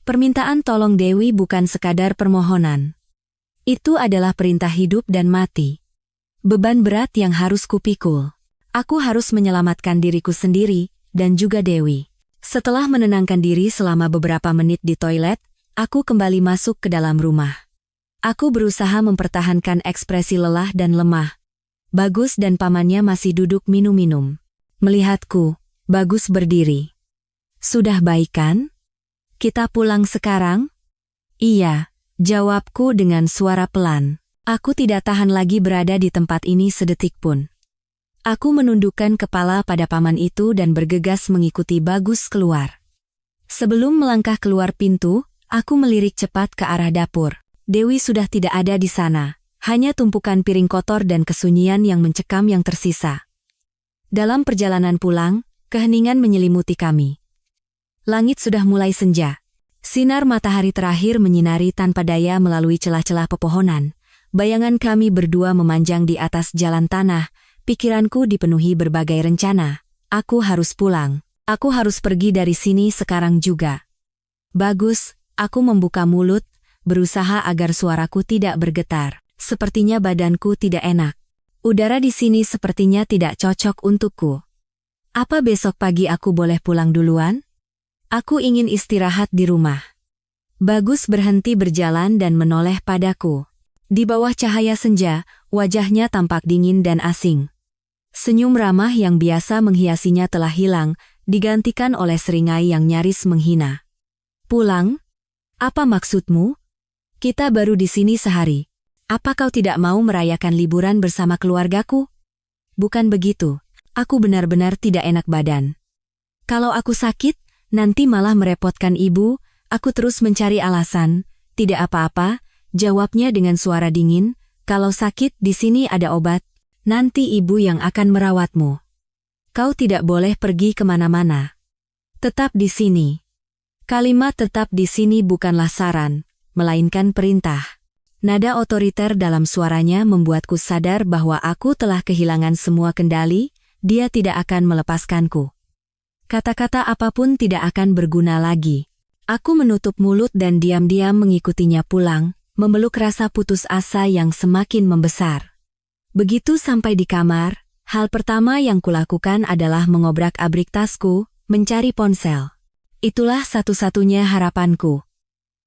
Permintaan tolong Dewi bukan sekadar permohonan. Itu adalah perintah hidup dan mati. Beban berat yang harus kupikul. Aku harus menyelamatkan diriku sendiri, dan juga Dewi. Setelah menenangkan diri selama beberapa menit di toilet, aku kembali masuk ke dalam rumah. Aku berusaha mempertahankan ekspresi lelah dan lemah. Bagus dan pamannya masih duduk minum-minum. Melihatku, Bagus berdiri. "Sudah baik kan? Kita pulang sekarang?" "Iya," jawabku dengan suara pelan. Aku tidak tahan lagi berada di tempat ini sedetik pun. Aku menundukkan kepala pada paman itu dan bergegas mengikuti Bagus keluar. Sebelum melangkah keluar pintu, aku melirik cepat ke arah dapur. Dewi sudah tidak ada di sana, hanya tumpukan piring kotor dan kesunyian yang mencekam yang tersisa. Dalam perjalanan pulang, keheningan menyelimuti kami. Langit sudah mulai senja. Sinar matahari terakhir menyinari tanpa daya melalui celah-celah pepohonan. Bayangan kami berdua memanjang di atas jalan tanah. Pikiranku dipenuhi berbagai rencana. Aku harus pulang. Aku harus pergi dari sini sekarang juga. "Bagus," aku membuka mulut, berusaha agar suaraku tidak bergetar. Sepertinya badanku tidak enak. Udara di sini sepertinya tidak cocok untukku. "Apa besok pagi aku boleh pulang duluan? Aku ingin istirahat di rumah." Bagus berhenti berjalan dan menoleh padaku. Di bawah cahaya senja, wajahnya tampak dingin dan asing. Senyum ramah yang biasa menghiasinya telah hilang, digantikan oleh seringai yang nyaris menghina. "Pulang? Apa maksudmu? Kita baru di sini sehari. Apa kau tidak mau merayakan liburan bersama keluargaku?" "Bukan begitu. Aku benar-benar tidak enak badan. Kalau aku sakit, nanti malah merepotkan ibu." Aku terus mencari alasan. "Tidak apa-apa," jawabnya dengan suara dingin. "Kalau sakit di sini ada obat. Nanti ibu yang akan merawatmu. Kau tidak boleh pergi kemana-mana. Tetap di sini." Kalimat "tetap di sini" bukanlah saran, melainkan perintah. Nada otoriter dalam suaranya membuatku sadar bahwa aku telah kehilangan semua kendali. Dia tidak akan melepaskanku. Kata-kata apapun tidak akan berguna lagi. Aku menutup mulut dan diam-diam mengikutinya pulang, memeluk rasa putus asa yang semakin membesar. Begitu sampai di kamar, hal pertama yang kulakukan adalah mengobrak-abrik tasku, mencari ponsel. Itulah satu-satunya harapanku.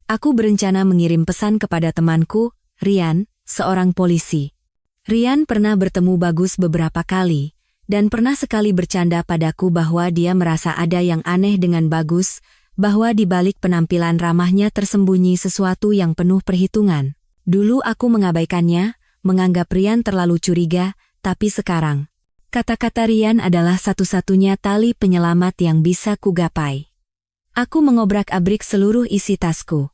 Aku berencana mengirim pesan kepada temanku, Rian, seorang polisi. Rian pernah bertemu Bagus beberapa kali, dan pernah sekali bercanda padaku bahwa dia merasa ada yang aneh dengan Bagus, bahwa di balik penampilan ramahnya tersembunyi sesuatu yang penuh perhitungan. Dulu aku mengabaikannya, menganggap Rian terlalu curiga, tapi sekarang, kata-kata Rian adalah satu-satunya tali penyelamat yang bisa kugapai. Aku mengobrak-abrik seluruh isi tasku.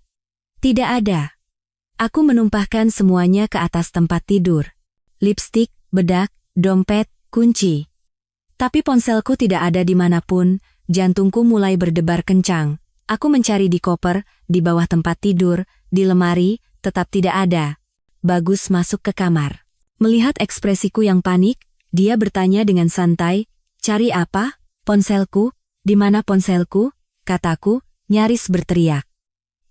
Tidak ada. Aku menumpahkan semuanya ke atas tempat tidur. Lipstik, bedak, dompet, kunci. Tapi ponselku tidak ada dimanapun. Jantungku mulai berdebar kencang. Aku mencari di koper, di bawah tempat tidur, di lemari, tetap tidak ada. Bagus masuk ke kamar. Melihat ekspresiku yang panik, dia bertanya dengan santai, "Cari apa? Ponselku? Di mana ponselku?" kataku, nyaris berteriak.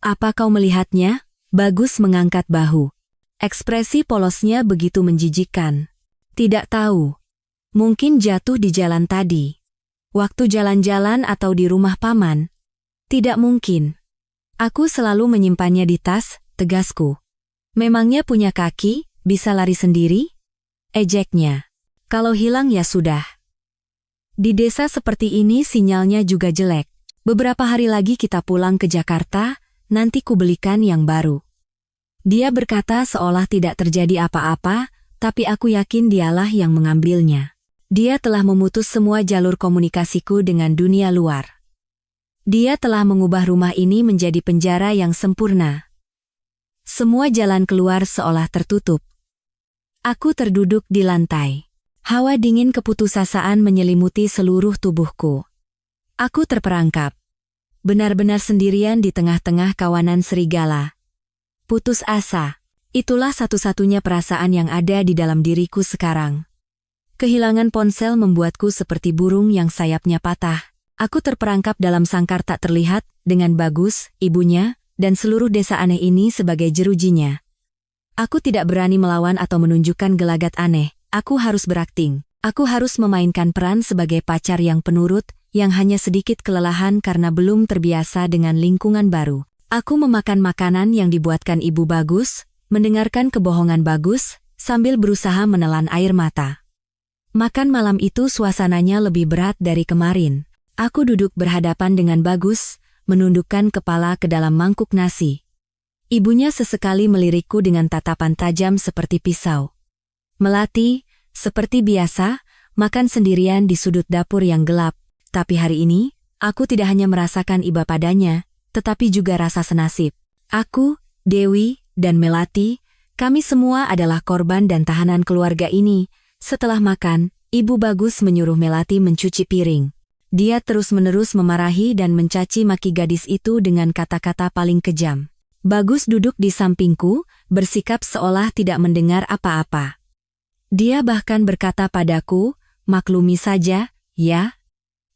"Apa kau melihatnya?" Bagus mengangkat bahu. Ekspresi polosnya begitu menjijikkan. "Tidak tahu. Mungkin jatuh di jalan tadi. Waktu jalan-jalan atau di rumah paman." "Tidak mungkin. Aku selalu menyimpannya di tas," tegasku. "Memangnya punya kaki, bisa lari sendiri?" ejeknya. "Kalau hilang ya sudah. Di desa seperti ini sinyalnya juga jelek. Beberapa hari lagi kita pulang ke Jakarta, nanti kubelikan yang baru." Dia berkata seolah tidak terjadi apa-apa, tapi aku yakin dialah yang mengambilnya. Dia telah memutus semua jalur komunikasiku dengan dunia luar. Dia telah mengubah rumah ini menjadi penjara yang sempurna. Semua jalan keluar seolah tertutup. Aku terduduk di lantai. Hawa dingin keputusasaan menyelimuti seluruh tubuhku. Aku terperangkap. Benar-benar sendirian di tengah-tengah kawanan serigala. Putus asa. Itulah satu-satunya perasaan yang ada di dalam diriku sekarang. Kehilangan ponsel membuatku seperti burung yang sayapnya patah. Aku terperangkap dalam sangkar tak terlihat, dengan Bagus, ibunya, dan seluruh desa aneh ini sebagai jerujinya. Aku tidak berani melawan atau menunjukkan gelagat aneh. Aku harus berakting. Aku harus memainkan peran sebagai pacar yang penurut, yang hanya sedikit kelelahan karena belum terbiasa dengan lingkungan baru. Aku memakan makanan yang dibuatkan Ibu Bagus, mendengarkan kebohongan Bagus, sambil berusaha menelan air mata. Makan malam itu suasananya lebih berat dari kemarin. Aku duduk berhadapan dengan Bagus, menundukkan kepala ke dalam mangkuk nasi. Ibunya sesekali melirikku dengan tatapan tajam seperti pisau. Melati, seperti biasa, makan sendirian di sudut dapur yang gelap. Tapi hari ini, aku tidak hanya merasakan iba padanya, tetapi juga rasa senasib. Aku, Dewi, dan Melati, kami semua adalah korban dan tahanan keluarga ini. Setelah makan, Ibu Bagus menyuruh Melati mencuci piring. Dia terus-menerus memarahi dan mencaci maki gadis itu dengan kata-kata paling kejam. Bagus duduk di sampingku, bersikap seolah tidak mendengar apa-apa. Dia bahkan berkata padaku, "Maklumi saja, ya."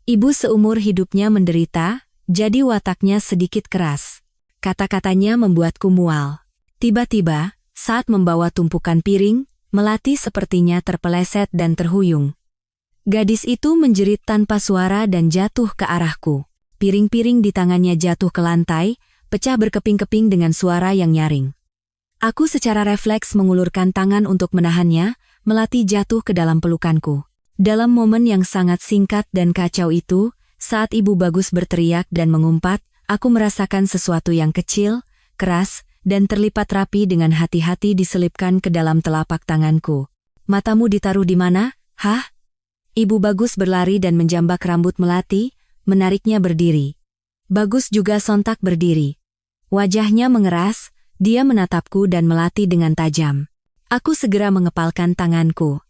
Ibu seumur hidupnya menderita, jadi wataknya sedikit keras. Kata-katanya membuatku mual. Tiba-tiba, saat membawa tumpukan piring, Melati sepertinya terpeleset dan terhuyung. Gadis itu menjerit tanpa suara dan jatuh ke arahku. Piring-piring di tangannya jatuh ke lantai, pecah berkeping-keping dengan suara yang nyaring. Aku secara refleks mengulurkan tangan untuk menahannya, Melati jatuh ke dalam pelukanku. Dalam momen yang sangat singkat dan kacau itu, saat Ibu Bagus berteriak dan mengumpat, aku merasakan sesuatu yang kecil, keras, dan terlipat rapi dengan hati-hati diselipkan ke dalam telapak tanganku. "Matamu ditaruh di mana, hah?" Ibu Bagus berlari dan menjambak rambut Melati, menariknya berdiri. Bagus juga sontak berdiri. Wajahnya mengeras, dia menatapku dan Melati dengan tajam. Aku segera mengepalkan tanganku.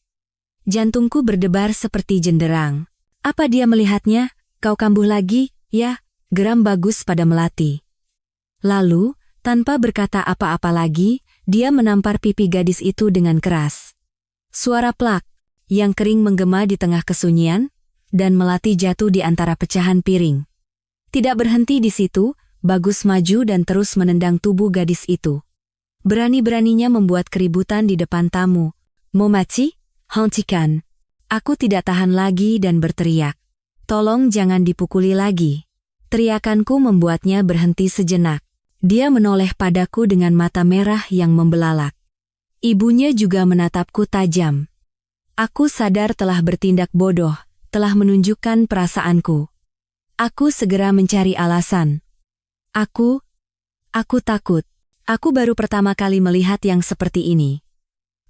Jantungku berdebar seperti jenderang. "Apa dia melihatnya? Kau kambuh lagi, ya?" geram Bagus pada Melati. Lalu, tanpa berkata apa-apa lagi, dia menampar pipi gadis itu dengan keras. Suara plak, yang kering menggema di tengah kesunyian, dan Melati jatuh di antara pecahan piring. Tidak berhenti di situ, Bagus maju dan terus menendang tubuh gadis itu. Berani-beraninya membuat keributan di depan tamu. "Momachi? Hentikan." Aku tidak tahan lagi dan berteriak. "Tolong jangan dipukuli lagi." Teriakanku membuatnya berhenti sejenak. Dia menoleh padaku dengan mata merah yang membelalak. Ibunya juga menatapku tajam. Aku sadar telah bertindak bodoh, telah menunjukkan perasaanku. Aku segera mencari alasan. Aku takut. Aku baru pertama kali melihat yang seperti ini.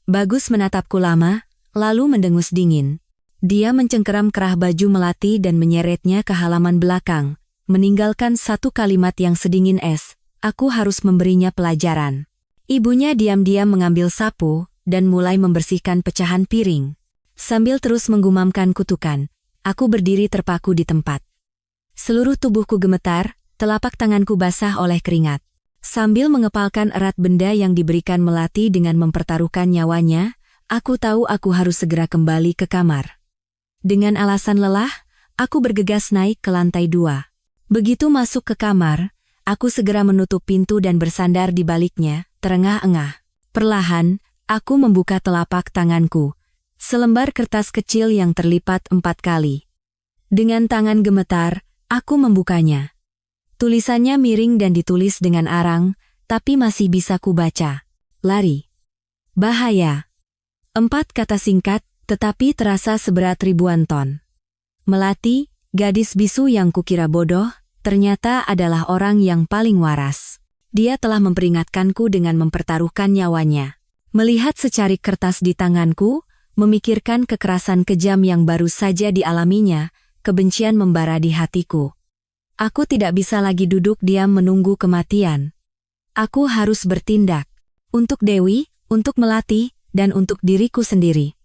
Bagus menatapku lama, lalu mendengus dingin. Dia mencengkeram kerah baju Melati dan menyeretnya ke halaman belakang, meninggalkan satu kalimat yang sedingin es, "Aku harus memberinya pelajaran." Ibunya diam-diam mengambil sapu dan mulai membersihkan pecahan piring. Sambil terus menggumamkan kutukan, aku berdiri terpaku di tempat. Seluruh tubuhku gemetar, telapak tanganku basah oleh keringat. Sambil mengepalkan erat benda yang diberikan Melati dengan mempertaruhkan nyawanya, aku tahu aku harus segera kembali ke kamar. Dengan alasan lelah, aku bergegas naik ke lantai 2. Begitu masuk ke kamar, aku segera menutup pintu dan bersandar di baliknya, terengah-engah. Perlahan, aku membuka telapak tanganku. Selembar kertas kecil yang terlipat 4 kali. Dengan tangan gemetar, aku membukanya. Tulisannya miring dan ditulis dengan arang, tapi masih bisa kubaca. Lari. Bahaya. 4 kata singkat, tetapi terasa seberat ribuan ton. Melati, gadis bisu yang kukira bodoh, ternyata adalah orang yang paling waras. Dia telah memperingatkanku dengan mempertaruhkan nyawanya. Melihat secarik kertas di tanganku, memikirkan kekerasan kejam yang baru saja dialaminya, kebencian membara di hatiku. Aku tidak bisa lagi duduk diam menunggu kematian. Aku harus bertindak. Untuk Dewi, untuk Melati, dan untuk diriku sendiri.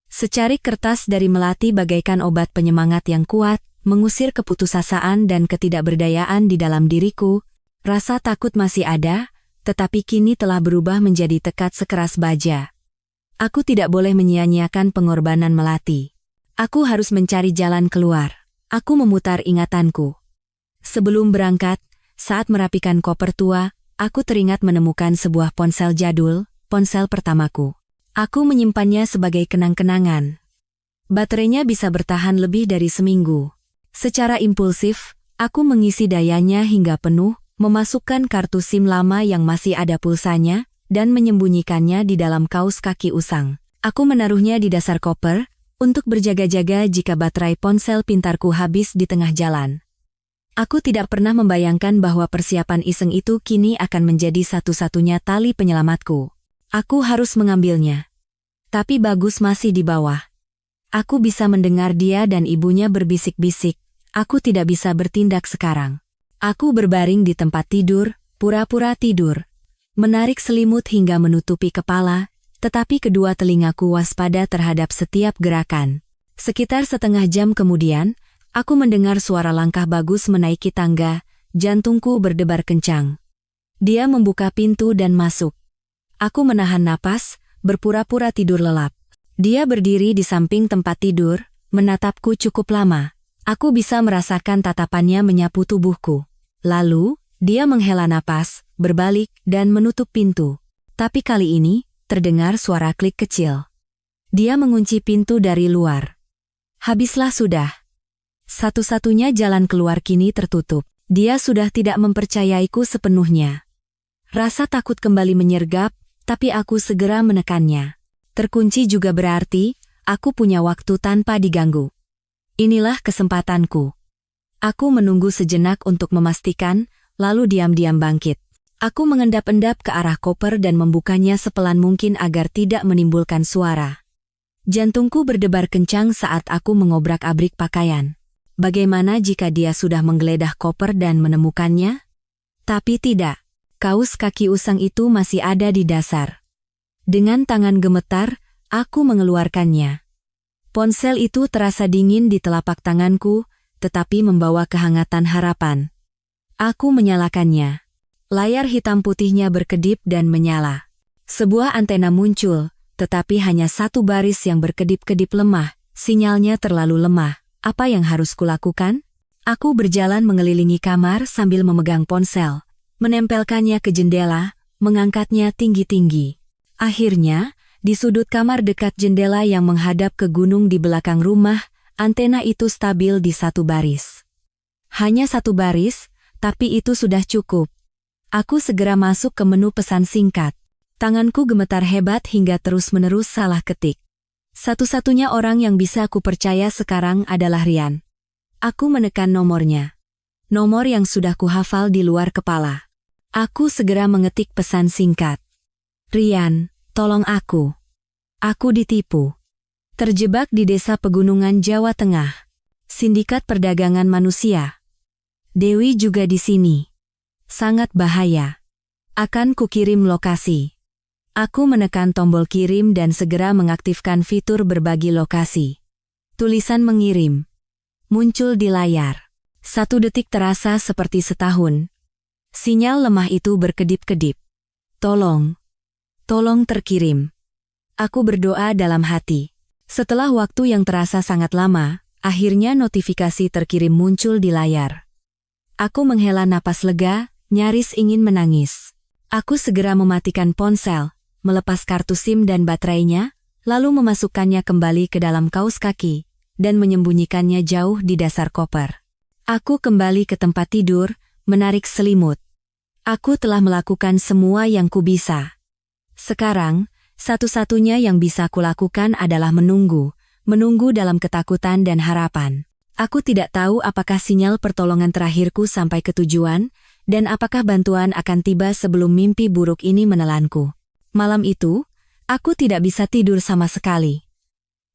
Secarik kertas dari Melati bagaikan obat penyemangat yang kuat, mengusir keputusasaan dan ketidakberdayaan di dalam diriku. Rasa takut masih ada, tetapi kini telah berubah menjadi tekad sekeras baja. Aku tidak boleh menyia-nyiakan pengorbanan Melati. Aku harus mencari jalan keluar. Aku memutar ingatanku. Sebelum berangkat, saat merapikan koper tua, aku teringat menemukan sebuah ponsel jadul, ponsel pertamaku. Aku menyimpannya sebagai kenang-kenangan. Baterainya bisa bertahan lebih dari seminggu. Secara impulsif, aku mengisi dayanya hingga penuh, memasukkan kartu SIM lama yang masih ada pulsanya, dan menyembunyikannya di dalam kaus kaki usang. Aku menaruhnya di dasar koper, untuk berjaga-jaga jika baterai ponsel pintarku habis di tengah jalan. Aku tidak pernah membayangkan bahwa persiapan iseng itu kini akan menjadi satu-satunya tali penyelamatku. Aku harus mengambilnya. Tapi Bagus masih di bawah. Aku bisa mendengar dia dan ibunya berbisik-bisik. Aku tidak bisa bertindak sekarang. Aku berbaring di tempat tidur, pura-pura tidur. Menarik selimut hingga menutupi kepala, tetapi kedua telingaku waspada terhadap setiap gerakan. Sekitar setengah jam kemudian, aku mendengar suara langkah Bagus menaiki tangga, jantungku berdebar kencang. Dia membuka pintu dan masuk. Aku menahan napas, berpura-pura tidur lelap. Dia berdiri di samping tempat tidur, menatapku cukup lama. Aku bisa merasakan tatapannya menyapu tubuhku. Lalu, dia menghela napas, berbalik, dan menutup pintu. Tapi kali ini, terdengar suara klik kecil. Dia mengunci pintu dari luar. Habislah sudah. Satu-satunya jalan keluar kini tertutup. Dia sudah tidak mempercayaiku sepenuhnya. Rasa takut kembali menyergap, tapi aku segera menekannya. Terkunci juga berarti, aku punya waktu tanpa diganggu. Inilah kesempatanku. Aku menunggu sejenak untuk memastikan, lalu diam-diam bangkit. Aku mengendap-endap ke arah koper dan membukanya sepelan mungkin agar tidak menimbulkan suara. Jantungku berdebar kencang saat aku mengobrak-abrik pakaian. Bagaimana jika dia sudah menggeledah koper dan menemukannya? Tapi tidak. Kaus kaki usang itu masih ada di dasar. Dengan tangan gemetar, aku mengeluarkannya. Ponsel itu terasa dingin di telapak tanganku, tetapi membawa kehangatan harapan. Aku menyalakannya. Layar hitam putihnya berkedip dan menyala. Sebuah antena muncul, tetapi hanya satu baris yang berkedip-kedip lemah. Sinyalnya terlalu lemah. Apa yang harus kulakukan? Aku berjalan mengelilingi kamar sambil memegang ponsel. Menempelkannya ke jendela, mengangkatnya tinggi-tinggi. Akhirnya, di sudut kamar dekat jendela yang menghadap ke gunung di belakang rumah, antena itu stabil di satu baris. Hanya satu baris, tapi itu sudah cukup. Aku segera masuk ke menu pesan singkat. Tanganku gemetar hebat hingga terus-menerus salah ketik. Satu-satunya orang yang bisa aku percaya sekarang adalah Rian. Aku menekan nomornya. Nomor yang sudah kuhafal di luar kepala. Aku segera mengetik pesan singkat. Rian, tolong aku. Aku ditipu. Terjebak di desa pegunungan Jawa Tengah. Sindikat perdagangan manusia. Dewi juga di sini. Sangat bahaya. Akan kukirim lokasi. Aku menekan tombol kirim dan segera mengaktifkan fitur berbagi lokasi. Tulisan mengirim. Muncul di layar. 1 detik terasa seperti setahun. Sinyal lemah itu berkedip-kedip. Tolong. Tolong terkirim. Aku berdoa dalam hati. Setelah waktu yang terasa sangat lama, akhirnya notifikasi terkirim muncul di layar. Aku menghela napas lega, nyaris ingin menangis. Aku segera mematikan ponsel, melepas kartu SIM dan baterainya, lalu memasukkannya kembali ke dalam kaus kaki, dan menyembunyikannya jauh di dasar koper. Aku kembali ke tempat tidur, menarik selimut. Aku telah melakukan semua yang kubisa. Sekarang, satu-satunya yang bisa kulakukan adalah menunggu dalam ketakutan dan harapan. Aku tidak tahu apakah sinyal pertolongan terakhirku sampai ke tujuan, dan apakah bantuan akan tiba sebelum mimpi buruk ini menelanku. Malam itu, aku tidak bisa tidur sama sekali.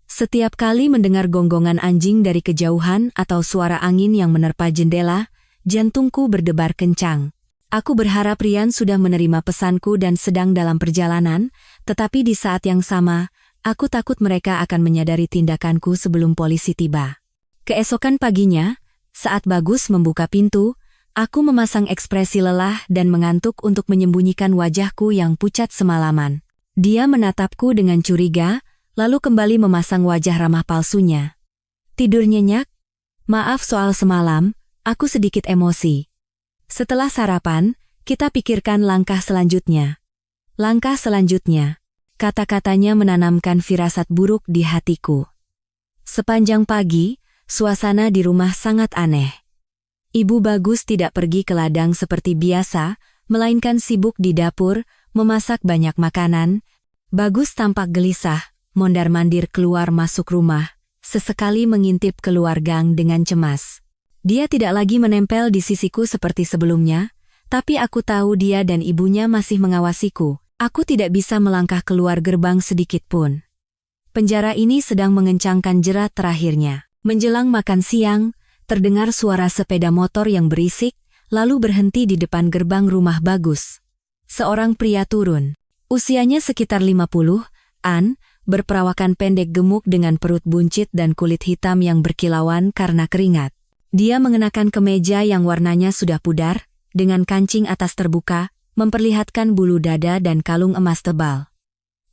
Setiap kali mendengar gonggongan anjing dari kejauhan atau suara angin yang menerpa jendela, jantungku berdebar kencang. Aku berharap Rian sudah menerima pesanku dan sedang dalam perjalanan, tetapi di saat yang sama, aku takut mereka akan menyadari tindakanku sebelum polisi tiba. Keesokan paginya, saat Bagus membuka pintu, aku memasang ekspresi lelah dan mengantuk untuk menyembunyikan wajahku yang pucat semalaman. Dia menatapku dengan curiga, lalu kembali memasang wajah ramah palsunya. Tidur nyenyak? Maaf soal semalam, aku sedikit emosi. Setelah sarapan, kita pikirkan langkah selanjutnya. Langkah selanjutnya. Kata-katanya menanamkan firasat buruk di hatiku. Sepanjang pagi, suasana di rumah sangat aneh. Ibu Bagus tidak pergi ke ladang seperti biasa, melainkan sibuk di dapur, memasak banyak makanan. Bagus tampak gelisah, mondar-mandir keluar masuk rumah, sesekali mengintip keluar gang dengan cemas. Dia tidak lagi menempel di sisiku seperti sebelumnya, tapi aku tahu dia dan ibunya masih mengawasiku. Aku tidak bisa melangkah keluar gerbang sedikit pun. Penjara ini sedang mengencangkan jerat terakhirnya. Menjelang makan siang, terdengar suara sepeda motor yang berisik, lalu berhenti di depan gerbang rumah Bagus. Seorang pria turun. Usianya sekitar 50-an, berperawakan pendek gemuk dengan perut buncit dan kulit hitam yang berkilauan karena keringat. Dia mengenakan kemeja yang warnanya sudah pudar, dengan kancing atas terbuka, memperlihatkan bulu dada dan kalung emas tebal.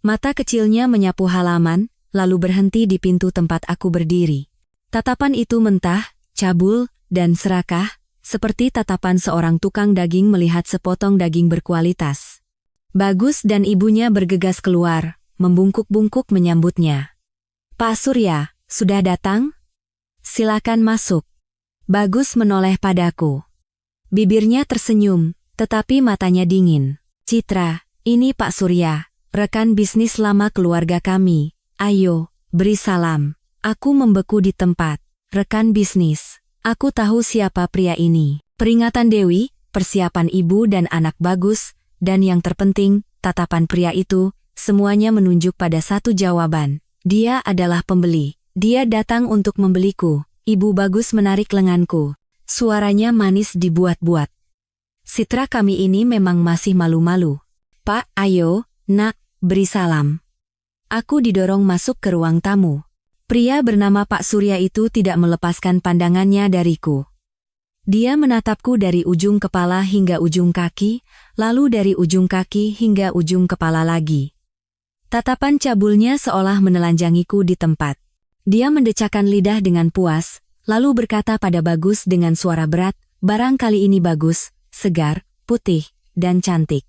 Mata kecilnya menyapu halaman, lalu berhenti di pintu tempat aku berdiri. Tatapan itu mentah, cabul, dan serakah, seperti tatapan seorang tukang daging melihat sepotong daging berkualitas. Bagus dan ibunya bergegas keluar, membungkuk-bungkuk menyambutnya. "Pak Surya, sudah datang? Silakan masuk." Bagus menoleh padaku. Bibirnya tersenyum, tetapi matanya dingin. "Citra, ini Pak Surya, rekan bisnis lama keluarga kami. Ayo, beri salam." Aku membeku di tempat. Rekan bisnis. Aku tahu siapa pria ini. Peringatan Dewi, persiapan ibu dan anak Bagus, dan yang terpenting, tatapan pria itu, semuanya menunjuk pada satu jawaban. Dia adalah pembeli. Dia datang untuk membeliku. Ibu Bagus menarik lenganku. Suaranya manis dibuat-buat. "Citra, kami ini memang masih malu-malu." "Pak, ayo, nak, beri salam." Aku didorong masuk ke ruang tamu. Pria bernama Pak Surya itu tidak melepaskan pandangannya dariku. Dia menatapku dari ujung kepala hingga ujung kaki, lalu dari ujung kaki hingga ujung kepala lagi. Tatapan cabulnya seolah menelanjangiku di tempat. Dia mendecakkan lidah dengan puas, lalu berkata pada Bagus dengan suara berat, "Barangkali ini bagus, segar, putih, dan cantik.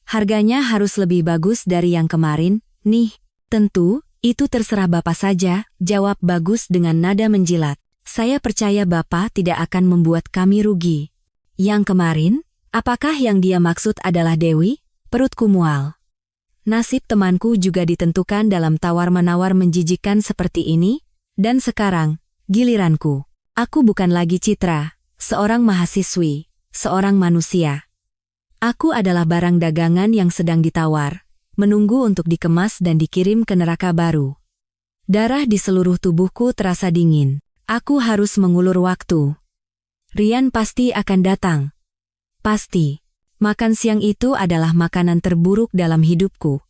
Harganya harus lebih bagus dari yang kemarin, nih." "Tentu, itu terserah Bapak saja," jawab Bagus dengan nada menjilat. "Saya percaya Bapak tidak akan membuat kami rugi." "Yang kemarin? Apakah yang dia maksud adalah Dewi?" Perutku mual. Nasib temanku juga ditentukan dalam tawar-menawar menjijikkan seperti ini, dan sekarang, giliranku. Aku bukan lagi Citra, seorang mahasiswi, seorang manusia. Aku adalah barang dagangan yang sedang ditawar, menunggu untuk dikemas dan dikirim ke neraka baru. Darah di seluruh tubuhku terasa dingin. Aku harus mengulur waktu. Rian pasti akan datang. Pasti. Makan siang itu adalah makanan terburuk dalam hidupku.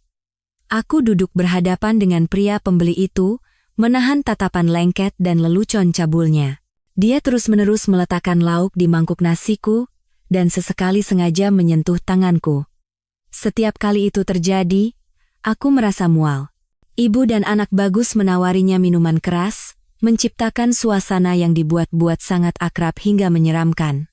Aku duduk berhadapan dengan pria pembeli itu, menahan tatapan lengket dan lelucon cabulnya. Dia terus-menerus meletakkan lauk di mangkuk nasiku, dan sesekali sengaja menyentuh tanganku. Setiap kali itu terjadi, aku merasa mual. Ibu dan anak Bagus menawarinya minuman keras, menciptakan suasana yang dibuat-buat sangat akrab hingga menyeramkan.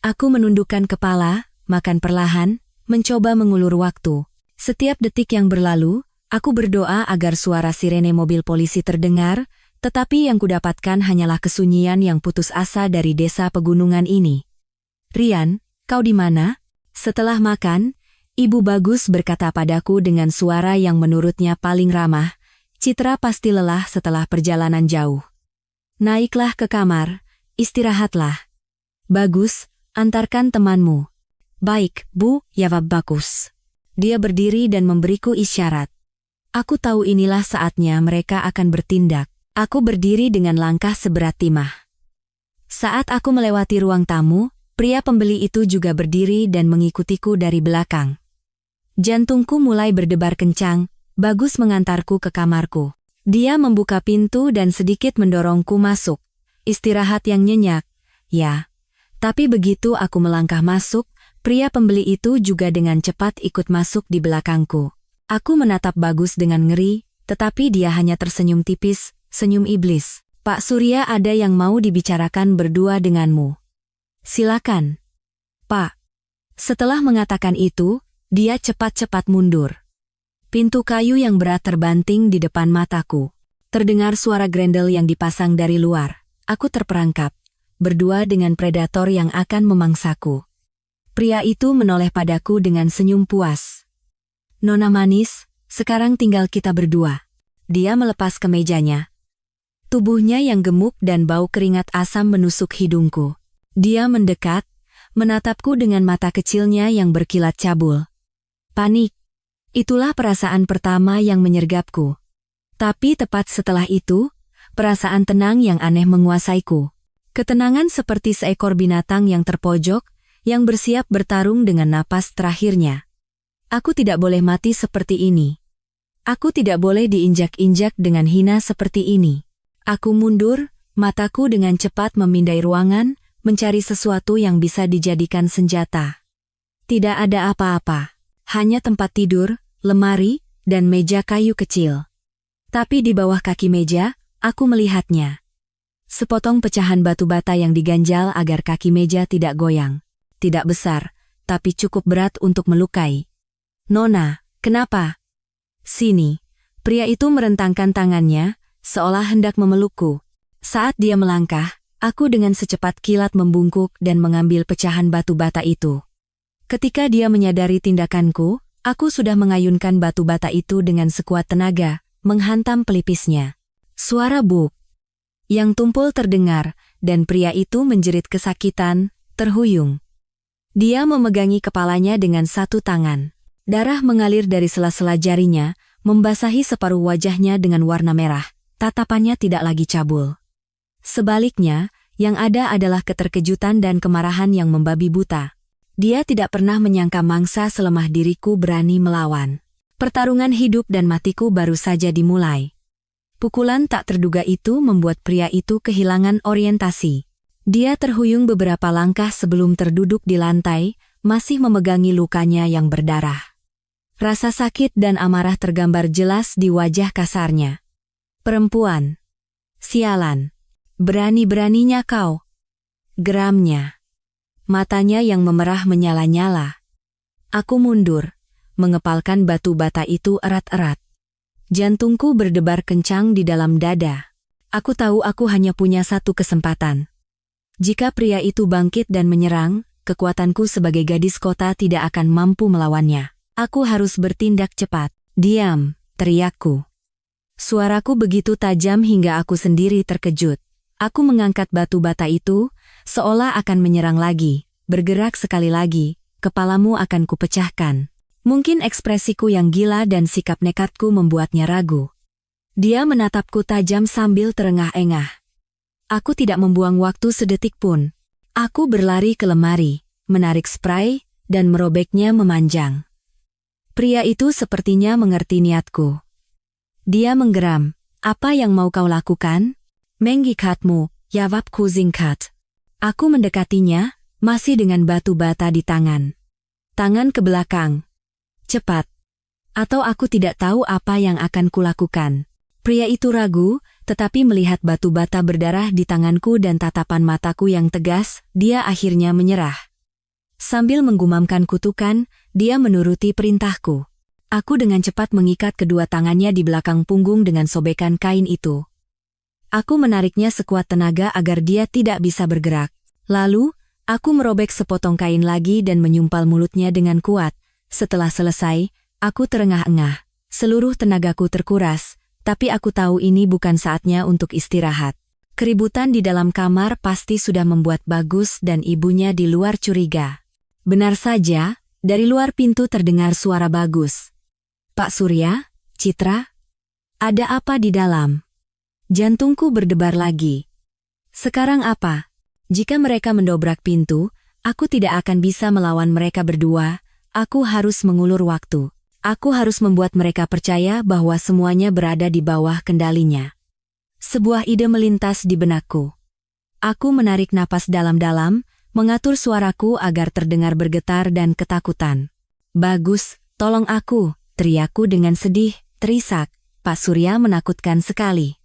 Aku menundukkan kepala, makan perlahan, mencoba mengulur waktu. Setiap detik yang berlalu, aku berdoa agar suara sirene mobil polisi terdengar, tetapi yang kudapatkan hanyalah kesunyian yang putus asa dari desa pegunungan ini. "Rian, kau di mana?" Setelah makan, Ibu Bagus berkata padaku dengan suara yang menurutnya paling ramah, "Citra pasti lelah setelah perjalanan jauh. Naiklah ke kamar, istirahatlah. Bagus, antarkan temanmu." "Baik, Bu," jawab Bagus. Dia berdiri dan memberiku isyarat. Aku tahu inilah saatnya mereka akan bertindak. Aku berdiri dengan langkah seberat timah. Saat aku melewati ruang tamu, pria pembeli itu juga berdiri dan mengikutiku dari belakang. Jantungku mulai berdebar kencang. Bagus mengantarku ke kamarku. Dia membuka pintu dan sedikit mendorongku masuk. Istirahat yang nyenyak, ya. Tapi begitu aku melangkah masuk, pria pembeli itu juga dengan cepat ikut masuk di belakangku. Aku menatap Bagus dengan ngeri, tetapi dia hanya tersenyum tipis, senyum iblis. "Pak Surya, ada yang mau dibicarakan berdua denganmu." "Silakan." "Pak." Setelah mengatakan itu, dia cepat-cepat mundur. Pintu kayu yang berat terbanting di depan mataku. Terdengar suara grendel yang dipasang dari luar. Aku terperangkap, berdua dengan predator yang akan memangsaku. Pria itu menoleh padaku dengan senyum puas. "Nona manis, sekarang tinggal kita berdua." Dia melepas kemejanya. Tubuhnya yang gemuk dan bau keringat asam menusuk hidungku. Dia mendekat, menatapku dengan mata kecilnya yang berkilat cabul. Panik. Itulah perasaan pertama yang menyergapku. Tapi tepat setelah itu, perasaan tenang yang aneh menguasaiku. Ketenangan seperti seekor binatang yang terpojok, yang bersiap bertarung dengan napas terakhirnya. Aku tidak boleh mati seperti ini. Aku tidak boleh diinjak-injak dengan hina seperti ini. Aku mundur, mataku dengan cepat memindai ruangan, mencari sesuatu yang bisa dijadikan senjata. Tidak ada apa-apa. Hanya tempat tidur, lemari, dan meja kayu kecil. Tapi di bawah kaki meja, aku melihatnya. Sepotong pecahan batu bata yang diganjal agar kaki meja tidak goyang. Tidak besar, tapi cukup berat untuk melukai. "Nona, kenapa?" "Sini." Pria itu merentangkan tangannya, seolah hendak memelukku. Saat dia melangkah, aku dengan secepat kilat membungkuk dan mengambil pecahan batu bata itu. Ketika dia menyadari tindakanku, aku sudah mengayunkan batu bata itu dengan sekuat tenaga, menghantam pelipisnya. Suara buk yang tumpul terdengar, dan pria itu menjerit kesakitan, terhuyung. Dia memegangi kepalanya dengan satu tangan. Darah mengalir dari sela-sela jarinya, membasahi separuh wajahnya dengan warna merah. Tatapannya tidak lagi cabul. Sebaliknya, yang ada adalah keterkejutan dan kemarahan yang membabi buta. Dia tidak pernah menyangka mangsa selemah diriku berani melawan. Pertarungan hidup dan matiku baru saja dimulai. Pukulan tak terduga itu membuat pria itu kehilangan orientasi. Dia terhuyung beberapa langkah sebelum terduduk di lantai, masih memegangi lukanya yang berdarah. Rasa sakit dan amarah tergambar jelas di wajah kasarnya. "Perempuan. Sialan. Berani-beraninya kau." Geramnya. Matanya yang memerah menyala-nyala. Aku mundur, mengepalkan batu bata itu erat-erat. Jantungku berdebar kencang di dalam dada. Aku tahu aku hanya punya satu kesempatan. Jika pria itu bangkit dan menyerang, kekuatanku sebagai gadis kota tidak akan mampu melawannya. Aku harus bertindak cepat. "Diam!" teriakku. Suaraku begitu tajam hingga aku sendiri terkejut. Aku mengangkat batu bata itu, seolah akan menyerang lagi. "Bergerak sekali lagi, kepalamu akan kupecahkan." Mungkin ekspresiku yang gila dan sikap nekatku membuatnya ragu. Dia menatapku tajam sambil terengah-engah. Aku tidak membuang waktu sedetik pun. Aku berlari ke lemari, menarik spray, dan merobeknya memanjang. Pria itu sepertinya mengerti niatku. Dia menggeram. "Apa yang mau kau lakukan?" "Menggikatmu, jawabku singkat. Aku mendekatinya, masih dengan batu bata di tangan. Tangan ke belakang. "Cepat. Atau aku tidak tahu apa yang akan kulakukan." Pria itu ragu, tetapi melihat batu bata berdarah di tanganku dan tatapan mataku yang tegas, dia akhirnya menyerah. Sambil menggumamkan kutukan, dia menuruti perintahku. Aku dengan cepat mengikat kedua tangannya di belakang punggung dengan sobekan kain itu. Aku menariknya sekuat tenaga agar dia tidak bisa bergerak. Lalu, aku merobek sepotong kain lagi dan menyumpal mulutnya dengan kuat. Setelah selesai, aku terengah-engah. Seluruh tenagaku terkuras, tapi aku tahu ini bukan saatnya untuk istirahat. Keributan di dalam kamar pasti sudah membuat Bagus dan ibunya di luar curiga. Benar saja, dari luar pintu terdengar suara Bagus. "Pak Surya, Citra? Ada apa di dalam?" Jantungku berdebar lagi. Sekarang apa? Jika mereka mendobrak pintu, aku tidak akan bisa melawan mereka berdua. Aku harus mengulur waktu. Aku harus membuat mereka percaya bahwa semuanya berada di bawah kendalinya. Sebuah ide melintas di benakku. Aku menarik napas dalam-dalam, mengatur suaraku agar terdengar bergetar dan ketakutan. "Bagus, tolong aku," teriakku dengan sedih, terisak. Pak Surya menakutkan sekali.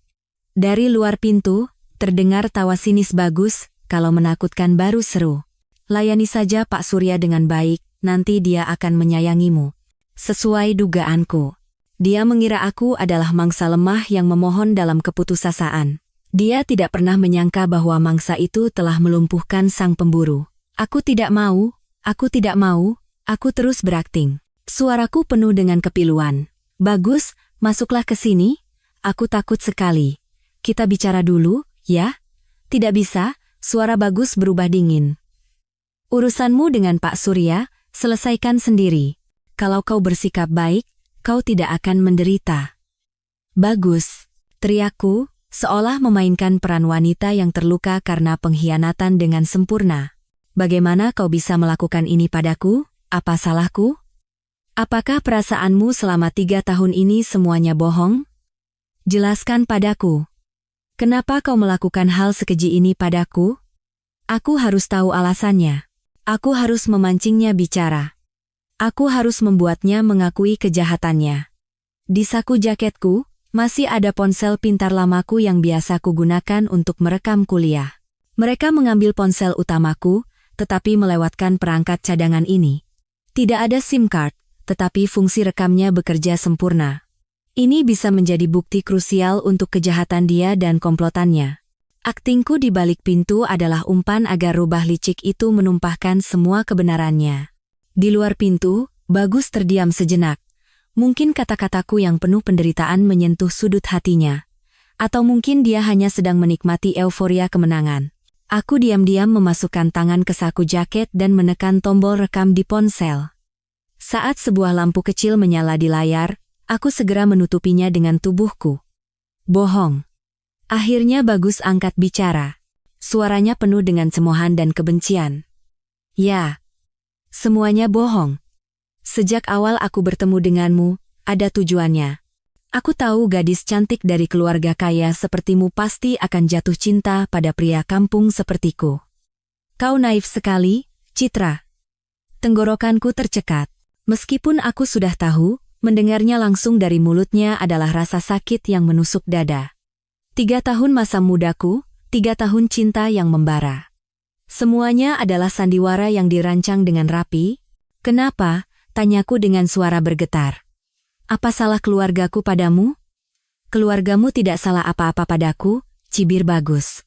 Dari luar pintu, terdengar tawa sinis Bagus, "Kalau menakutkan baru seru. Layani saja Pak Surya dengan baik, nanti dia akan menyayangimu." Sesuai dugaanku. Dia mengira aku adalah mangsa lemah yang memohon dalam keputusasaan. Dia tidak pernah menyangka bahwa mangsa itu telah melumpuhkan sang pemburu. Aku tidak mau, aku tidak mau, aku terus berakting. Suaraku penuh dengan kepiluan. Bagus, masuklah ke sini. Aku takut sekali. Kita bicara dulu, ya? Tidak bisa, suara Bagus berubah dingin. Urusanmu dengan Pak Surya, selesaikan sendiri. Kalau kau bersikap baik, kau tidak akan menderita. Bagus, teriakku, seolah memainkan peran wanita yang terluka karena pengkhianatan dengan sempurna. Bagaimana kau bisa melakukan ini padaku? Apa salahku? Apakah perasaanmu selama 3 tahun ini semuanya bohong? Jelaskan padaku. Kenapa kau melakukan hal sekeji ini padaku? Aku harus tahu alasannya. Aku harus memancingnya bicara. Aku harus membuatnya mengakui kejahatannya. Di saku jaketku, masih ada ponsel pintar lamaku yang biasa kugunakan untuk merekam kuliah. Mereka mengambil ponsel utamaku, tetapi melewatkan perangkat cadangan ini. Tidak ada SIM card, tetapi fungsi rekamnya bekerja sempurna. Ini bisa menjadi bukti krusial untuk kejahatan dia dan komplotannya. Aktingku di balik pintu adalah umpan agar rubah licik itu menumpahkan semua kebenarannya. Di luar pintu, Bagus terdiam sejenak. Mungkin kata-kataku yang penuh penderitaan menyentuh sudut hatinya. Atau mungkin dia hanya sedang menikmati euforia kemenangan. Aku diam-diam memasukkan tangan ke saku jaket dan menekan tombol rekam di ponsel. Saat sebuah lampu kecil menyala di layar, aku segera menutupinya dengan tubuhku. Bohong. Akhirnya Bagus angkat bicara. Suaranya penuh dengan cemoohan dan kebencian. Ya. Semuanya bohong. Sejak awal aku bertemu denganmu, ada tujuannya. Aku tahu gadis cantik dari keluarga kaya sepertimu pasti akan jatuh cinta pada pria kampung sepertiku. Kau naif sekali, Citra. Tenggorokanku tercekat. Meskipun aku sudah tahu, mendengarnya langsung dari mulutnya adalah rasa sakit yang menusuk dada. 3 tahun masa mudaku, 3 tahun cinta yang membara. Semuanya adalah sandiwara yang dirancang dengan rapi. Kenapa? Tanyaku dengan suara bergetar. Apa salah keluargaku padamu? Keluargamu tidak salah apa-apa padaku, cibir Bagus.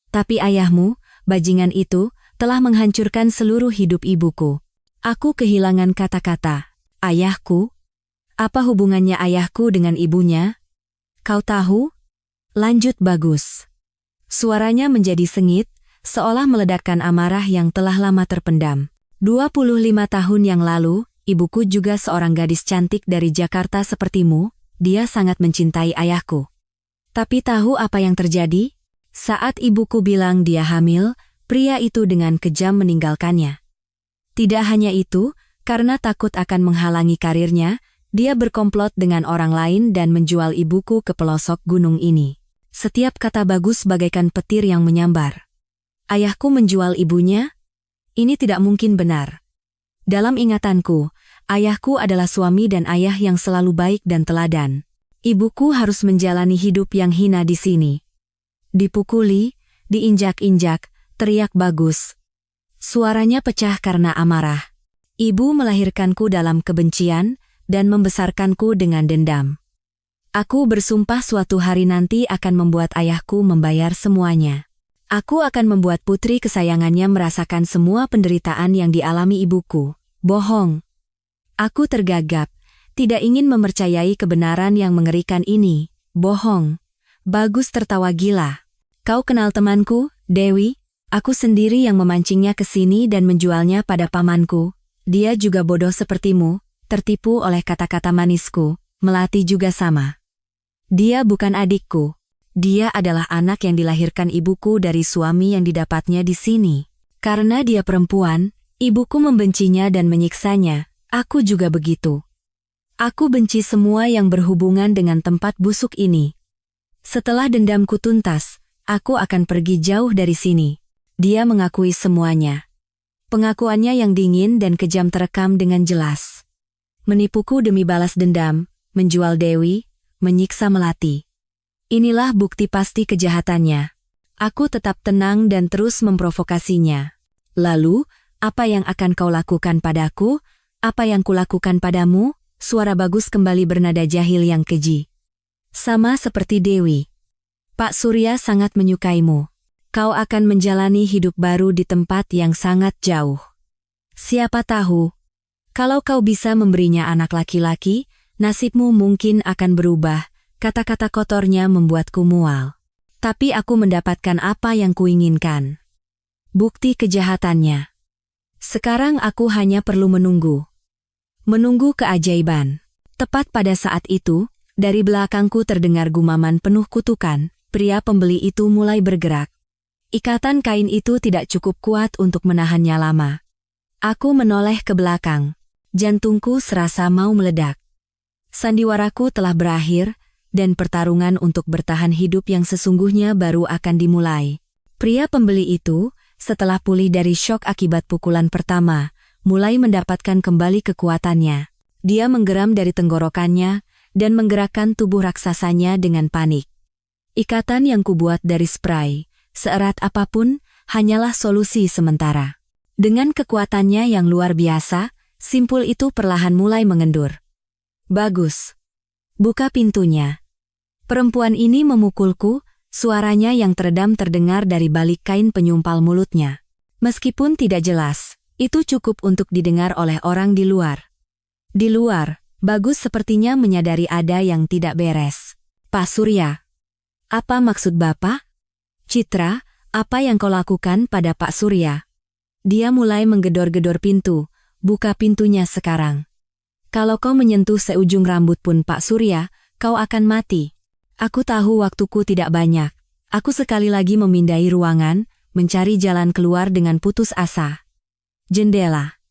Tapi ayahmu, bajingan itu, telah menghancurkan seluruh hidup ibuku. Aku kehilangan kata-kata. Ayahku? Apa hubungannya ayahku dengan ibunya? Kau tahu? Lanjut Bagus. Suaranya menjadi sengit, seolah meledakkan amarah yang telah lama terpendam. 25 tahun yang lalu, ibuku juga seorang gadis cantik dari Jakarta sepertimu, dia sangat mencintai ayahku. Tapi tahu apa yang terjadi? Saat ibuku bilang dia hamil, pria itu dengan kejam meninggalkannya. Tidak hanya itu, karena takut akan menghalangi karirnya, dia berkomplot dengan orang lain dan menjual ibuku ke pelosok gunung ini. Setiap kata Bagus bagaikan petir yang menyambar. Ayahku menjual ibunya? Ini tidak mungkin benar. Dalam ingatanku, ayahku adalah suami dan ayah yang selalu baik dan teladan. Ibuku harus menjalani hidup yang hina di sini. Dipukuli, diinjak-injak, teriak Bagus. Suaranya pecah karena amarah. Ibu melahirkanku dalam kebencian dan membesarkanku dengan dendam. Aku bersumpah suatu hari nanti akan membuat ayahku membayar semuanya. Aku akan membuat putri kesayangannya merasakan semua penderitaan yang dialami ibuku. Bohong. Aku tergagap, tidak ingin mempercayai kebenaran yang mengerikan ini. Bohong. Bagus tertawa gila. Kau kenal temanku, Dewi? Aku sendiri yang memancingnya ke sini dan menjualnya pada pamanku. Dia juga bodoh sepertimu, tertipu oleh kata-kata manisku. Melati juga sama. Dia bukan adikku. Dia adalah anak yang dilahirkan ibuku dari suami yang didapatnya di sini. Karena dia perempuan, ibuku membencinya dan menyiksanya. Aku juga begitu. Aku benci semua yang berhubungan dengan tempat busuk ini. Setelah dendamku tuntas, aku akan pergi jauh dari sini. Dia mengakui semuanya. Pengakuannya yang dingin dan kejam terekam dengan jelas. Menipuku demi balas dendam, menjual Dewi, menyiksa Melati. Inilah bukti pasti kejahatannya. Aku tetap tenang dan terus memprovokasinya. Lalu, apa yang akan kau lakukan padaku? Apa yang kulakukan padamu? Suara Bagus kembali bernada jahil yang keji. Sama seperti Dewi. Pak Surya sangat menyukaimu. Kau akan menjalani hidup baru di tempat yang sangat jauh. Siapa tahu, kalau kau bisa memberinya anak laki-laki, nasibmu mungkin akan berubah. Kata-kata kotornya membuatku mual. Tapi aku mendapatkan apa yang kuinginkan. Bukti kejahatannya. Sekarang aku hanya perlu menunggu. Menunggu keajaiban. Tepat pada saat itu, dari belakangku terdengar gumaman penuh kutukan. Pria pembeli itu mulai bergerak. Ikatan kain itu tidak cukup kuat untuk menahannya lama. Aku menoleh ke belakang. Jantungku serasa mau meledak. Sandiwaraku telah berakhir, dan pertarungan untuk bertahan hidup yang sesungguhnya baru akan dimulai. Pria pembeli itu, setelah pulih dari syok akibat pukulan pertama, mulai mendapatkan kembali kekuatannya. Dia menggeram dari tenggorokannya, dan menggerakkan tubuh raksasanya dengan panik. Ikatan yang kubuat dari spray, seerat apapun, hanyalah solusi sementara. Dengan kekuatannya yang luar biasa, simpul itu perlahan mulai mengendur. Bagus. Buka pintunya. Perempuan ini memukulku, suaranya yang teredam terdengar dari balik kain penyumpal mulutnya. Meskipun tidak jelas, itu cukup untuk didengar oleh orang di luar. Di luar, Bagus sepertinya menyadari ada yang tidak beres. Pak Surya. Apa maksud Bapak? Citra, apa yang kau lakukan pada Pak Surya? Dia mulai menggedor-gedor pintu. Buka pintunya sekarang. Kalau kau menyentuh seujung rambut pun Pak Surya, kau akan mati. Aku tahu waktuku tidak banyak. Aku sekali lagi memindai ruangan, mencari jalan keluar dengan putus asa. Jendela.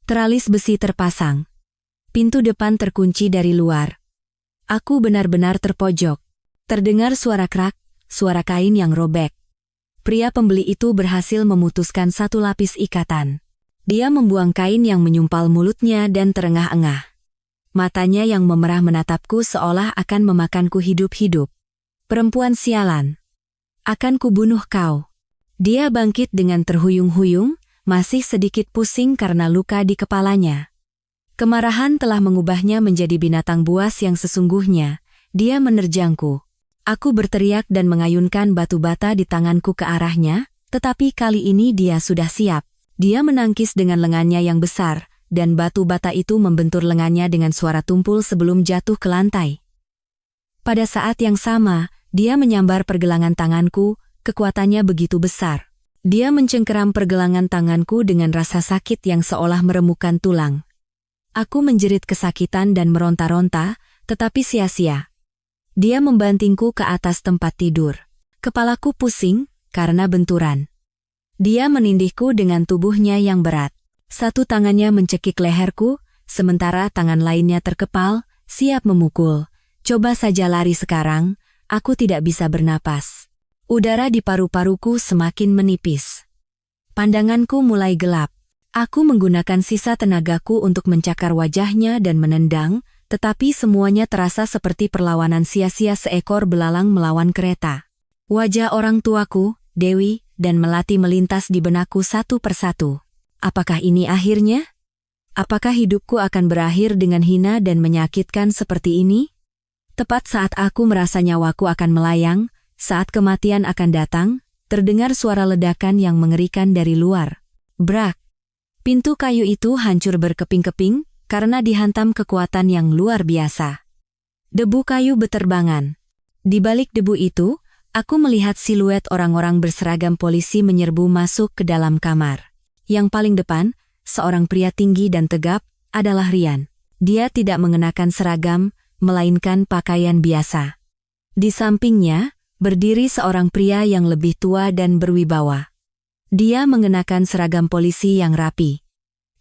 Teralis besi terpasang. Pintu depan terkunci dari luar. Aku benar-benar terpojok. Terdengar suara krak, suara kain yang robek. Pria pembeli itu berhasil memutuskan satu lapis ikatan. Dia membuang kain yang menyumpal mulutnya dan terengah-engah. Matanya yang memerah menatapku seolah akan memakanku hidup-hidup. Perempuan sialan. Akan kubunuh kau. Dia bangkit dengan terhuyung-huyung, masih sedikit pusing karena luka di kepalanya. Kemarahan telah mengubahnya menjadi binatang buas yang sesungguhnya. Dia menerjangku. Aku berteriak dan mengayunkan batu bata di tanganku ke arahnya, tetapi kali ini dia sudah siap. Dia menangkis dengan lengannya yang besar, dan batu bata itu membentur lengannya dengan suara tumpul sebelum jatuh ke lantai. Pada saat yang sama, dia menyambar pergelangan tanganku, kekuatannya begitu besar. Dia mencengkeram pergelangan tanganku dengan rasa sakit yang seolah meremukkan tulang. Aku menjerit kesakitan dan meronta-ronta, tetapi sia-sia. Dia membantingku ke atas tempat tidur. Kepalaku pusing, karena benturan. Dia menindihku dengan tubuhnya yang berat. Satu tangannya mencekik leherku, sementara tangan lainnya terkepal, siap memukul. Coba saja lari sekarang, aku tidak bisa bernapas. Udara di paru-paruku semakin menipis. Pandanganku mulai gelap. Aku menggunakan sisa tenagaku untuk mencakar wajahnya dan menendang, tetapi semuanya terasa seperti perlawanan sia-sia seekor belalang melawan kereta. Wajah orang tuaku, Dewi, dan Melati melintas di benakku satu persatu. Apakah ini akhirnya? Apakah hidupku akan berakhir dengan hina dan menyakitkan seperti ini? Tepat saat aku merasa nyawaku akan melayang, saat kematian akan datang, terdengar suara ledakan yang mengerikan dari luar. Brak! Pintu kayu itu hancur berkeping-keping karena dihantam kekuatan yang luar biasa. Debu kayu beterbangan. Di balik debu itu, aku melihat siluet orang-orang berseragam polisi menyerbu masuk ke dalam kamar. Yang paling depan, seorang pria tinggi dan tegap, adalah Rian. Dia tidak mengenakan seragam, melainkan pakaian biasa. Di sampingnya, berdiri seorang pria yang lebih tua dan berwibawa. Dia mengenakan seragam polisi yang rapi.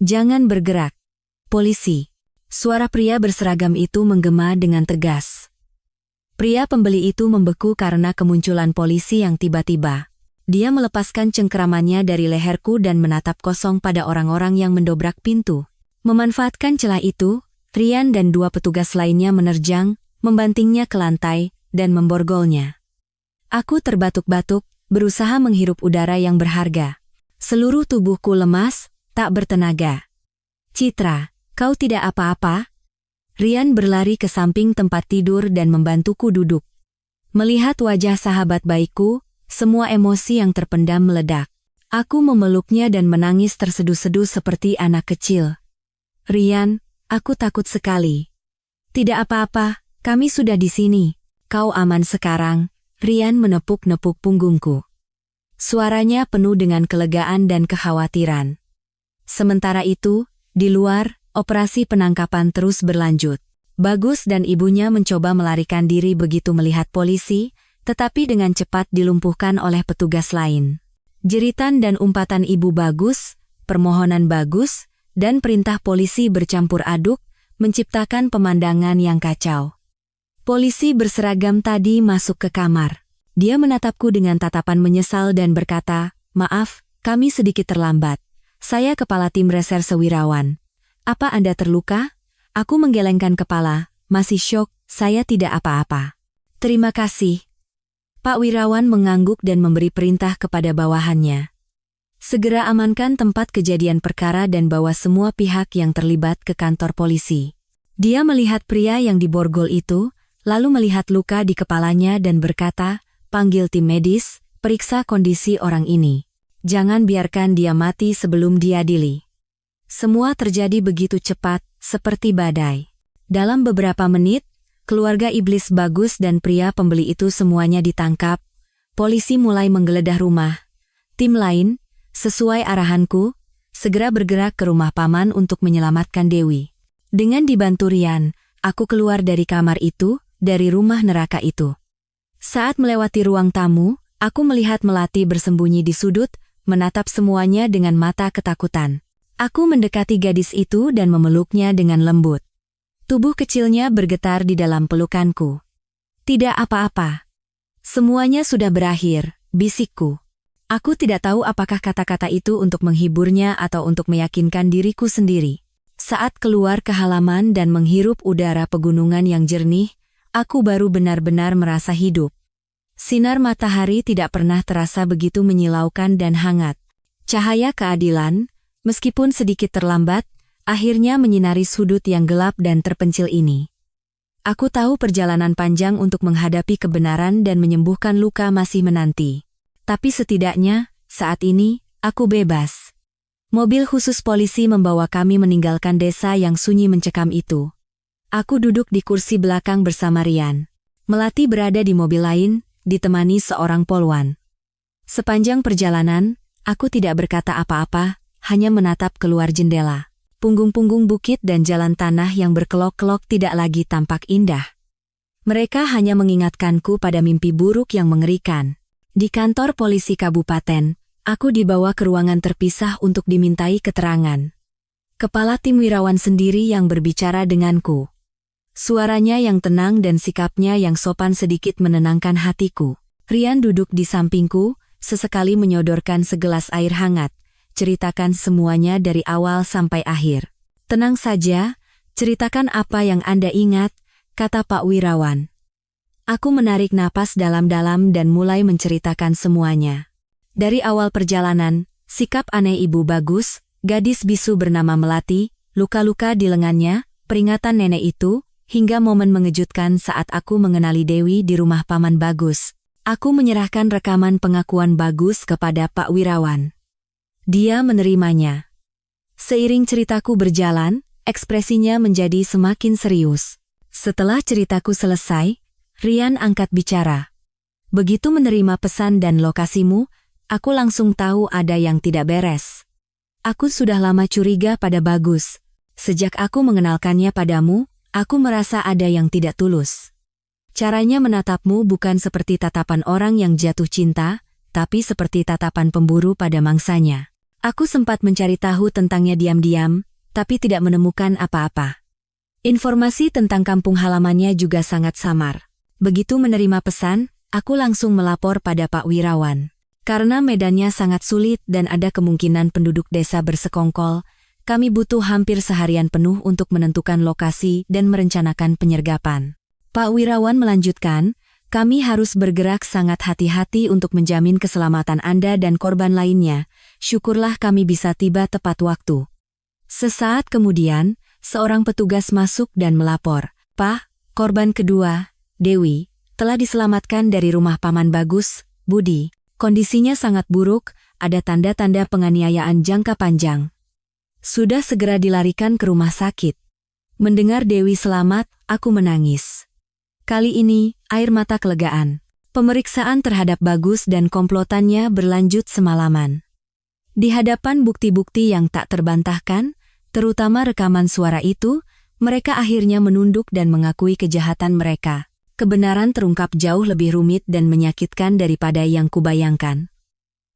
Jangan bergerak. Polisi. Suara pria berseragam itu menggema dengan tegas. Pria pembeli itu membeku karena kemunculan polisi yang tiba-tiba. Dia melepaskan cengkeramannya dari leherku dan menatap kosong pada orang-orang yang mendobrak pintu. Memanfaatkan celah itu, Rian dan dua petugas lainnya menerjang, membantingnya ke lantai, dan memborgolnya. Aku terbatuk-batuk, berusaha menghirup udara yang berharga. Seluruh tubuhku lemas, tak bertenaga. Citra, kau tidak apa-apa? Rian berlari ke samping tempat tidur dan membantuku duduk. Melihat wajah sahabat baikku, semua emosi yang terpendam meledak. Aku memeluknya dan menangis terseduh-seduh seperti anak kecil. Rian, aku takut sekali. Tidak apa-apa, kami sudah di sini. Kau aman sekarang. Rian menepuk-nepuk punggungku. Suaranya penuh dengan kelegaan dan kekhawatiran. Sementara itu, di luar, operasi penangkapan terus berlanjut. Bagus dan ibunya mencoba melarikan diri begitu melihat polisi, tetapi dengan cepat dilumpuhkan oleh petugas lain. Jeritan dan umpatan ibu Bagus, permohonan Bagus, dan perintah polisi bercampur aduk, menciptakan pemandangan yang kacau. Polisi berseragam tadi masuk ke kamar. Dia menatapku dengan tatapan menyesal dan berkata, "Maaf, kami sedikit terlambat. Saya kepala tim reserse Wirawan. Apa Anda terluka?" Aku menggelengkan kepala, masih syok, saya tidak apa-apa. Terima kasih. Pak Wirawan mengangguk dan memberi perintah kepada bawahannya. Segera amankan tempat kejadian perkara dan bawa semua pihak yang terlibat ke kantor polisi. Dia melihat pria yang diborgol itu, lalu melihat luka di kepalanya dan berkata, "Panggil tim medis, periksa kondisi orang ini. Jangan biarkan dia mati sebelum diadili." Semua terjadi begitu cepat, seperti badai. Dalam beberapa menit, keluarga iblis Bagus dan pria pembeli itu semuanya ditangkap. Polisi mulai menggeledah rumah. Tim lain, sesuai arahanku, segera bergerak ke rumah paman untuk menyelamatkan Dewi. Dengan dibantu Rian, aku keluar dari kamar itu, dari rumah neraka itu. Saat melewati ruang tamu, aku melihat Melati bersembunyi di sudut, menatap semuanya dengan mata ketakutan. Aku mendekati gadis itu dan memeluknya dengan lembut. Tubuh kecilnya bergetar di dalam pelukanku. "Tidak apa-apa. Semuanya sudah berakhir," bisikku. Aku tidak tahu apakah kata-kata itu untuk menghiburnya atau untuk meyakinkan diriku sendiri. Saat keluar ke halaman dan menghirup udara pegunungan yang jernih, aku baru benar-benar merasa hidup. Sinar matahari tidak pernah terasa begitu menyilaukan dan hangat. Cahaya keadilan, meskipun sedikit terlambat, akhirnya menyinari sudut yang gelap dan terpencil ini. Aku tahu perjalanan panjang untuk menghadapi kebenaran dan menyembuhkan luka masih menanti. Tapi setidaknya, saat ini, aku bebas. Mobil khusus polisi membawa kami meninggalkan desa yang sunyi mencekam itu. Aku duduk di kursi belakang bersama Rian. Melati berada di mobil lain, ditemani seorang polwan. Sepanjang perjalanan, aku tidak berkata apa-apa, hanya menatap keluar jendela. Punggung-punggung bukit dan jalan tanah yang berkelok-kelok tidak lagi tampak indah. Mereka hanya mengingatkanku pada mimpi buruk yang mengerikan. Di kantor polisi kabupaten, aku dibawa ke ruangan terpisah untuk dimintai keterangan. Kepala tim Wirawan sendiri yang berbicara denganku. Suaranya yang tenang dan sikapnya yang sopan sedikit menenangkan hatiku. Rian duduk di sampingku, sesekali menyodorkan segelas air hangat. Ceritakan semuanya dari awal sampai akhir. "Tenang saja, ceritakan apa yang Anda ingat," kata Pak Wirawan. Aku menarik napas dalam-dalam dan mulai menceritakan semuanya. Dari awal perjalanan, sikap aneh Ibu Bagus, gadis bisu bernama Melati, luka-luka di lengannya, peringatan nenek itu, hingga momen mengejutkan saat aku mengenali Dewi di rumah Paman Bagus. Aku menyerahkan rekaman pengakuan Bagus kepada Pak Wirawan. Dia menerimanya. Seiring ceritaku berjalan, ekspresinya menjadi semakin serius. Setelah ceritaku selesai, Rian angkat bicara. "Begitu menerima pesan dan lokasimu, aku langsung tahu ada yang tidak beres. Aku sudah lama curiga pada Bagus. Sejak aku mengenalkannya padamu, aku merasa ada yang tidak tulus. Caranya menatapmu bukan seperti tatapan orang yang jatuh cinta, tapi seperti tatapan pemburu pada mangsanya. Aku sempat mencari tahu tentangnya diam-diam, tapi tidak menemukan apa-apa. Informasi tentang kampung halamannya juga sangat samar. Begitu menerima pesan, aku langsung melapor pada Pak Wirawan. Karena medannya sangat sulit dan ada kemungkinan penduduk desa bersekongkol, kami butuh hampir seharian penuh untuk menentukan lokasi dan merencanakan penyergapan. Pak Wirawan melanjutkan, "Kami harus bergerak sangat hati-hati untuk menjamin keselamatan Anda dan korban lainnya. Syukurlah kami bisa tiba tepat waktu." Sesaat kemudian, seorang petugas masuk dan melapor, "Pak, korban kedua, Dewi, telah diselamatkan dari rumah Paman Bagus, Budi. Kondisinya sangat buruk, ada tanda-tanda penganiayaan jangka panjang. Sudah segera dilarikan ke rumah sakit. Mendengar Dewi selamat, aku menangis. Kali ini, air mata kelegaan. Pemeriksaan terhadap Bagus dan komplotannya berlanjut semalaman. Di hadapan bukti-bukti yang tak terbantahkan, terutama rekaman suara itu, mereka akhirnya menunduk dan mengakui kejahatan mereka. Kebenaran terungkap jauh lebih rumit dan menyakitkan daripada yang kubayangkan.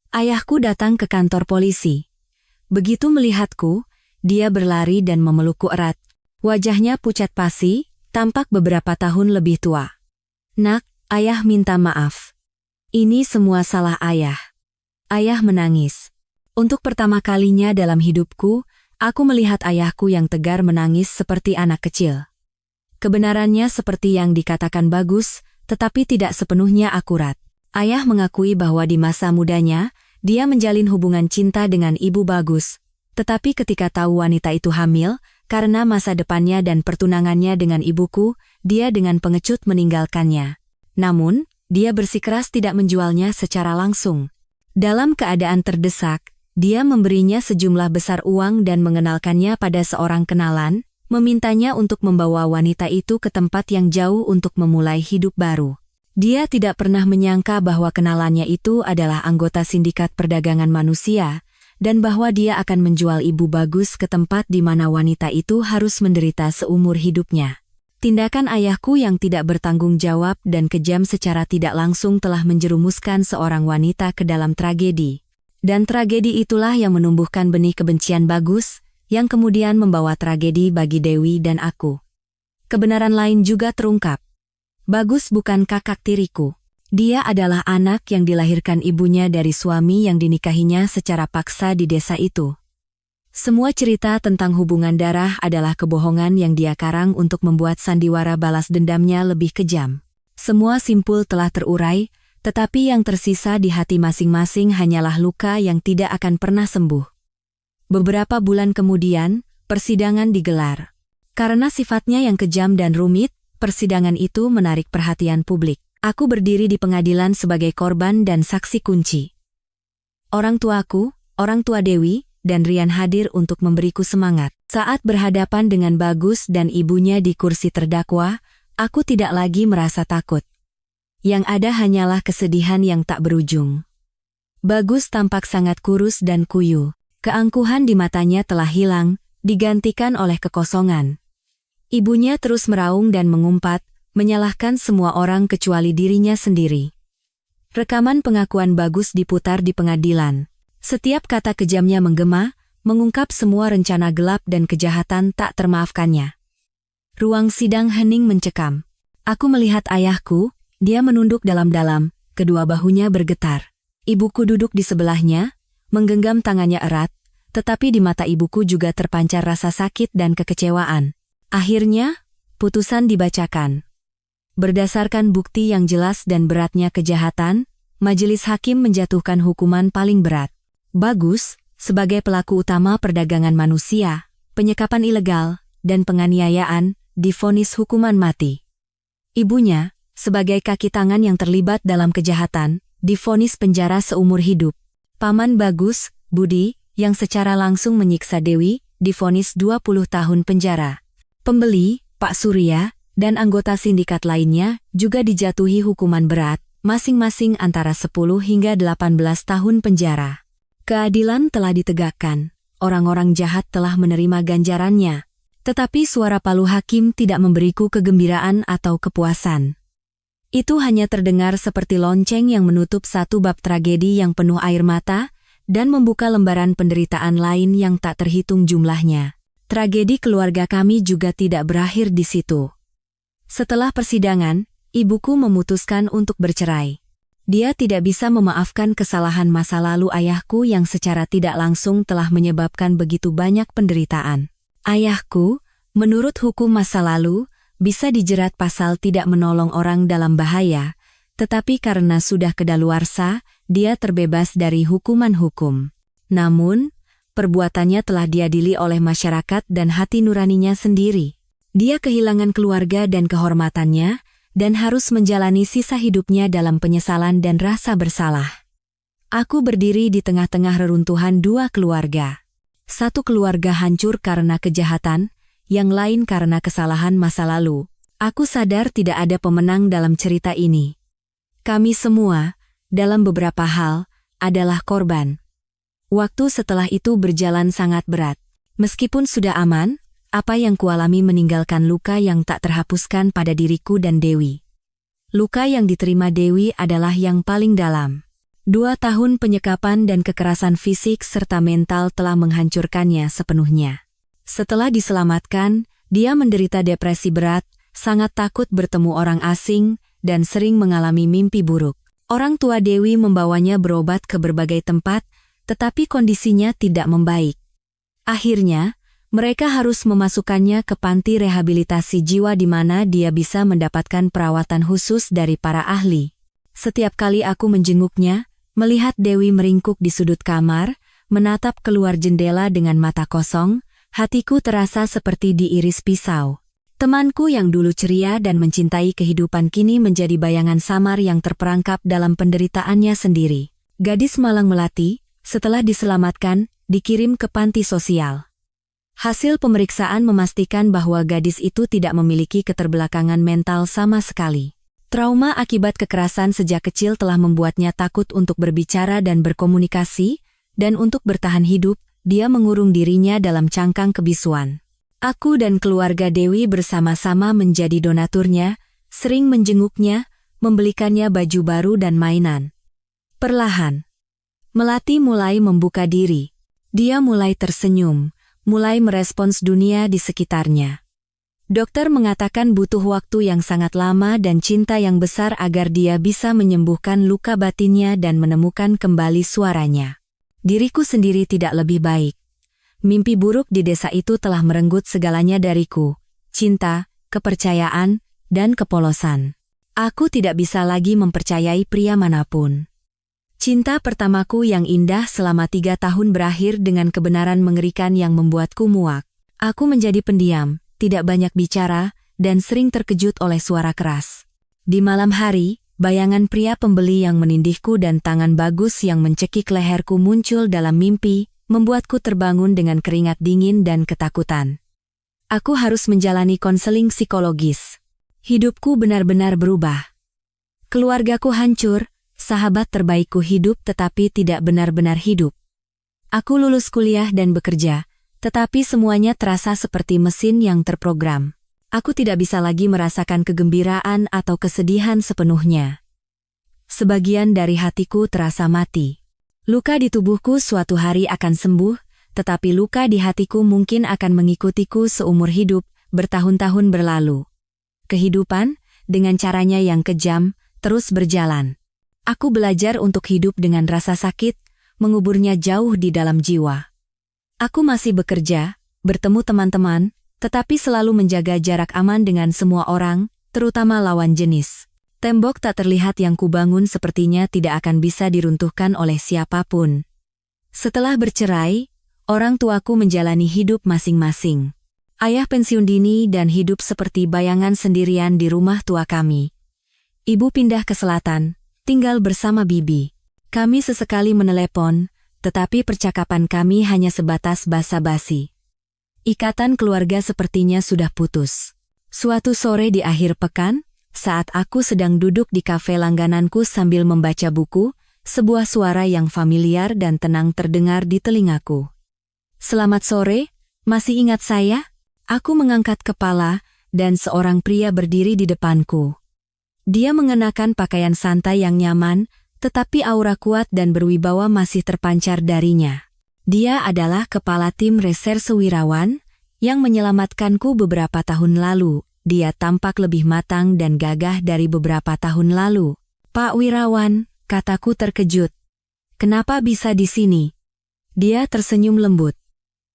Ayahku datang ke kantor polisi. Begitu melihatku, dia berlari dan memelukku erat. Wajahnya pucat pasi, tampak beberapa tahun lebih tua. "Nak, ayah minta maaf. Ini semua salah ayah." Ayah menangis. Untuk pertama kalinya dalam hidupku, aku melihat ayahku yang tegar menangis seperti anak kecil. Kebenarannya seperti yang dikatakan Bagus, tetapi tidak sepenuhnya akurat. Ayah mengakui bahwa di masa mudanya, dia menjalin hubungan cinta dengan ibu Bagus. Tetapi ketika tahu wanita itu hamil, karena masa depannya dan pertunangannya dengan ibuku, dia dengan pengecut meninggalkannya. Namun, dia bersikeras tidak menjualnya secara langsung. Dalam keadaan terdesak, dia memberinya sejumlah besar uang dan mengenalkannya pada seorang kenalan, memintanya untuk membawa wanita itu ke tempat yang jauh untuk memulai hidup baru. Dia tidak pernah menyangka bahwa kenalannya itu adalah anggota sindikat perdagangan manusia, dan bahwa dia akan menjual ibu Bagus ke tempat di mana wanita itu harus menderita seumur hidupnya. Tindakan ayahku yang tidak bertanggung jawab dan kejam secara tidak langsung telah menjerumuskan seorang wanita ke dalam tragedi. Dan tragedi itulah yang menumbuhkan benih kebencian Bagus, yang kemudian membawa tragedi bagi Dewi dan aku. Kebenaran lain juga terungkap. Bagus bukan kakak tiriku. Dia adalah anak yang dilahirkan ibunya dari suami yang dinikahinya secara paksa di desa itu. Semua cerita tentang hubungan darah adalah kebohongan yang dia karang untuk membuat sandiwara balas dendamnya lebih kejam. Semua simpul telah terurai, tetapi yang tersisa di hati masing-masing hanyalah luka yang tidak akan pernah sembuh. Beberapa bulan kemudian, persidangan digelar. Karena sifatnya yang kejam dan rumit, persidangan itu menarik perhatian publik. Aku berdiri di pengadilan sebagai korban dan saksi kunci. Orang tuaku, orang tua Dewi, dan Rian hadir untuk memberiku semangat. Saat berhadapan dengan Bagus dan ibunya di kursi terdakwa, aku tidak lagi merasa takut. Yang ada hanyalah kesedihan yang tak berujung. Bagus tampak sangat kurus dan kuyu. Keangkuhan di matanya telah hilang, digantikan oleh kekosongan. Ibunya terus meraung dan mengumpat, menyalahkan semua orang kecuali dirinya sendiri. Rekaman pengakuan Bagus diputar di pengadilan. Setiap kata kejamnya menggema, mengungkap semua rencana gelap dan kejahatan tak termaafkannya. Ruang sidang hening mencekam. Aku melihat ayahku, dia menunduk dalam-dalam, kedua bahunya bergetar. Ibuku duduk di sebelahnya, menggenggam tangannya erat, tetapi di mata ibuku juga terpancar rasa sakit dan kekecewaan. Akhirnya, putusan dibacakan. Berdasarkan bukti yang jelas dan beratnya kejahatan, majelis hakim menjatuhkan hukuman paling berat. Bagus, sebagai pelaku utama perdagangan manusia, penyekapan ilegal, dan penganiayaan, divonis hukuman mati. Ibunya, sebagai kaki tangan yang terlibat dalam kejahatan, divonis penjara seumur hidup. Paman Bagus, Budi, yang secara langsung menyiksa Dewi, divonis 20 tahun penjara. Pembeli, Pak Surya, dan anggota sindikat lainnya juga dijatuhi hukuman berat, masing-masing antara 10 hingga 18 tahun penjara. Keadilan telah ditegakkan, orang-orang jahat telah menerima ganjarannya, tetapi suara palu hakim tidak memberiku kegembiraan atau kepuasan. Itu hanya terdengar seperti lonceng yang menutup satu bab tragedi yang penuh air mata dan membuka lembaran penderitaan lain yang tak terhitung jumlahnya. Tragedi keluarga kami juga tidak berakhir di situ. Setelah persidangan, ibuku memutuskan untuk bercerai. Dia tidak bisa memaafkan kesalahan masa lalu ayahku yang secara tidak langsung telah menyebabkan begitu banyak penderitaan. Ayahku, menurut hukum masa lalu, bisa dijerat pasal tidak menolong orang dalam bahaya, tetapi karena sudah kedaluarsa, dia terbebas dari hukuman hukum. Namun, perbuatannya telah diadili oleh masyarakat dan hati nuraninya sendiri. Dia kehilangan keluarga dan kehormatannya, dan harus menjalani sisa hidupnya dalam penyesalan dan rasa bersalah. Aku berdiri di tengah-tengah reruntuhan dua keluarga. Satu keluarga hancur karena kejahatan, yang lain karena kesalahan masa lalu. Aku sadar tidak ada pemenang dalam cerita ini. Kami semua, dalam beberapa hal, adalah korban. Waktu setelah itu berjalan sangat berat. Meskipun sudah aman, apa yang kualami meninggalkan luka yang tak terhapuskan pada diriku dan Dewi. Luka yang diterima Dewi adalah yang paling dalam. 2 tahun penyekapan dan kekerasan fisik serta mental telah menghancurkannya sepenuhnya. Setelah diselamatkan, dia menderita depresi berat, sangat takut bertemu orang asing, dan sering mengalami mimpi buruk. Orang tua Dewi membawanya berobat ke berbagai tempat, tetapi kondisinya tidak membaik. Akhirnya, mereka harus memasukkannya ke panti rehabilitasi jiwa di mana dia bisa mendapatkan perawatan khusus dari para ahli. Setiap kali aku menjenguknya, melihat Dewi meringkuk di sudut kamar, menatap keluar jendela dengan mata kosong, hatiku terasa seperti diiris pisau. Temanku yang dulu ceria dan mencintai kehidupan kini menjadi bayangan samar yang terperangkap dalam penderitaannya sendiri. Gadis Malang Melati, setelah diselamatkan, dikirim ke panti sosial. Hasil pemeriksaan memastikan bahwa gadis itu tidak memiliki keterbelakangan mental sama sekali. Trauma akibat kekerasan sejak kecil telah membuatnya takut untuk berbicara dan berkomunikasi, dan untuk bertahan hidup, dia mengurung dirinya dalam cangkang kebisuan. Aku dan keluarga Dewi bersama-sama menjadi donaturnya, sering menjenguknya, membelikannya baju baru dan mainan. Perlahan, Melati mulai membuka diri. Dia mulai tersenyum, mulai merespons dunia di sekitarnya. Dokter mengatakan butuh waktu yang sangat lama dan cinta yang besar agar dia bisa menyembuhkan luka batinnya dan menemukan kembali suaranya. Diriku sendiri tidak lebih baik. Mimpi buruk di desa itu telah merenggut segalanya dariku, cinta, kepercayaan, dan kepolosan. Aku tidak bisa lagi mempercayai pria manapun. Cinta pertamaku yang indah selama 3 tahun berakhir dengan kebenaran mengerikan yang membuatku muak. Aku menjadi pendiam, tidak banyak bicara, dan sering terkejut oleh suara keras. Di malam hari, bayangan pria pembeli yang menindihku dan tangan bagus yang mencekik leherku muncul dalam mimpi, membuatku terbangun dengan keringat dingin dan ketakutan. Aku harus menjalani konseling psikologis. Hidupku benar-benar berubah. Keluargaku hancur, sahabat terbaikku hidup tetapi tidak benar-benar hidup. Aku lulus kuliah dan bekerja, tetapi semuanya terasa seperti mesin yang terprogram. Aku tidak bisa lagi merasakan kegembiraan atau kesedihan sepenuhnya. Sebagian dari hatiku terasa mati. Luka di tubuhku suatu hari akan sembuh, tetapi luka di hatiku mungkin akan mengikutiku seumur hidup, bertahun-tahun berlalu. Kehidupan, dengan caranya yang kejam, terus berjalan. Aku belajar untuk hidup dengan rasa sakit, menguburnya jauh di dalam jiwa. Aku masih bekerja, bertemu teman-teman, tetapi selalu menjaga jarak aman dengan semua orang, terutama lawan jenis. Tembok tak terlihat yang kubangun sepertinya tidak akan bisa diruntuhkan oleh siapapun. Setelah bercerai, orang tuaku menjalani hidup masing-masing. Ayah pensiun dini dan hidup seperti bayangan sendirian di rumah tua kami. Ibu pindah ke selatan, tinggal bersama bibi. Kami sesekali menelepon, tetapi percakapan kami hanya sebatas basa-basi. Ikatan keluarga sepertinya sudah putus. Suatu sore di akhir pekan, saat aku sedang duduk di kafe langgananku sambil membaca buku, sebuah suara yang familiar dan tenang terdengar di telingaku. "Selamat sore, masih ingat saya?" Aku mengangkat kepala, dan seorang pria berdiri di depanku. Dia mengenakan pakaian santai yang nyaman, tetapi aura kuat dan berwibawa masih terpancar darinya. Dia adalah kepala tim reserse Wirawan, yang menyelamatkanku beberapa tahun lalu. Dia tampak lebih matang dan gagah dari beberapa tahun lalu. "Pak Wirawan," kataku terkejut. "Kenapa bisa di sini?" Dia tersenyum lembut.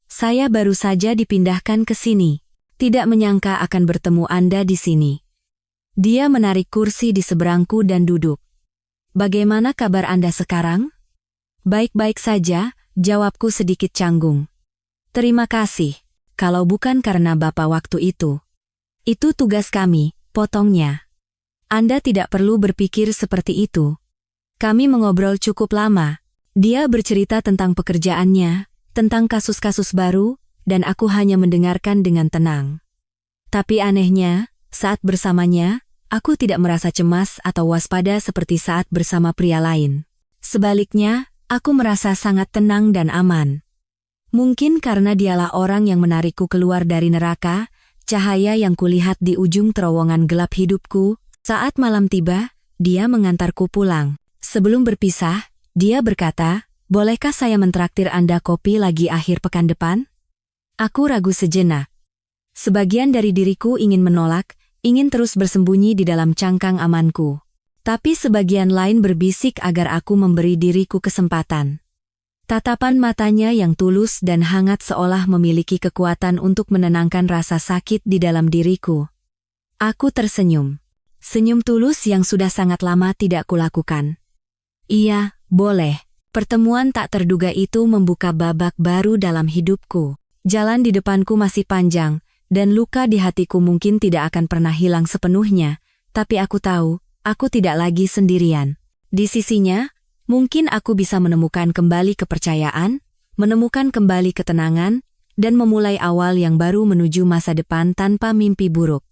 "Saya baru saja dipindahkan ke sini. Tidak menyangka akan bertemu Anda di sini." Dia menarik kursi di seberangku dan duduk. "Bagaimana kabar Anda sekarang?" "Baik-baik saja," jawabku sedikit canggung. "Terima kasih, kalau bukan karena Bapak waktu itu." "Itu tugas kami," potongnya. Anda tidak perlu berpikir seperti itu. Kami mengobrol cukup lama. Dia bercerita tentang pekerjaannya, tentang kasus-kasus baru, dan aku hanya mendengarkan dengan tenang. Tapi anehnya, saat bersamanya, aku tidak merasa cemas atau waspada seperti saat bersama pria lain. Sebaliknya, aku merasa sangat tenang dan aman. Mungkin karena dialah orang yang menarikku keluar dari neraka, cahaya yang kulihat di ujung terowongan gelap hidupku. Saat malam tiba, dia mengantarku pulang. Sebelum berpisah, dia berkata, "Bolehkah saya mentraktir Anda kopi lagi akhir pekan depan?" Aku ragu sejenak. Sebagian dari diriku ingin menolak, ingin terus bersembunyi di dalam cangkang amanku. Tapi sebagian lain berbisik agar aku memberi diriku kesempatan. Tatapan matanya yang tulus dan hangat seolah memiliki kekuatan untuk menenangkan rasa sakit di dalam diriku. Aku tersenyum. Senyum tulus yang sudah sangat lama tidak kulakukan. Iya, boleh. Pertemuan tak terduga itu membuka babak baru dalam hidupku. Jalan di depanku masih panjang, dan luka di hatiku mungkin tidak akan pernah hilang sepenuhnya, tapi aku tahu, aku tidak lagi sendirian. Di sisinya, mungkin aku bisa menemukan kembali kepercayaan, menemukan kembali ketenangan, dan memulai awal yang baru menuju masa depan tanpa mimpi buruk.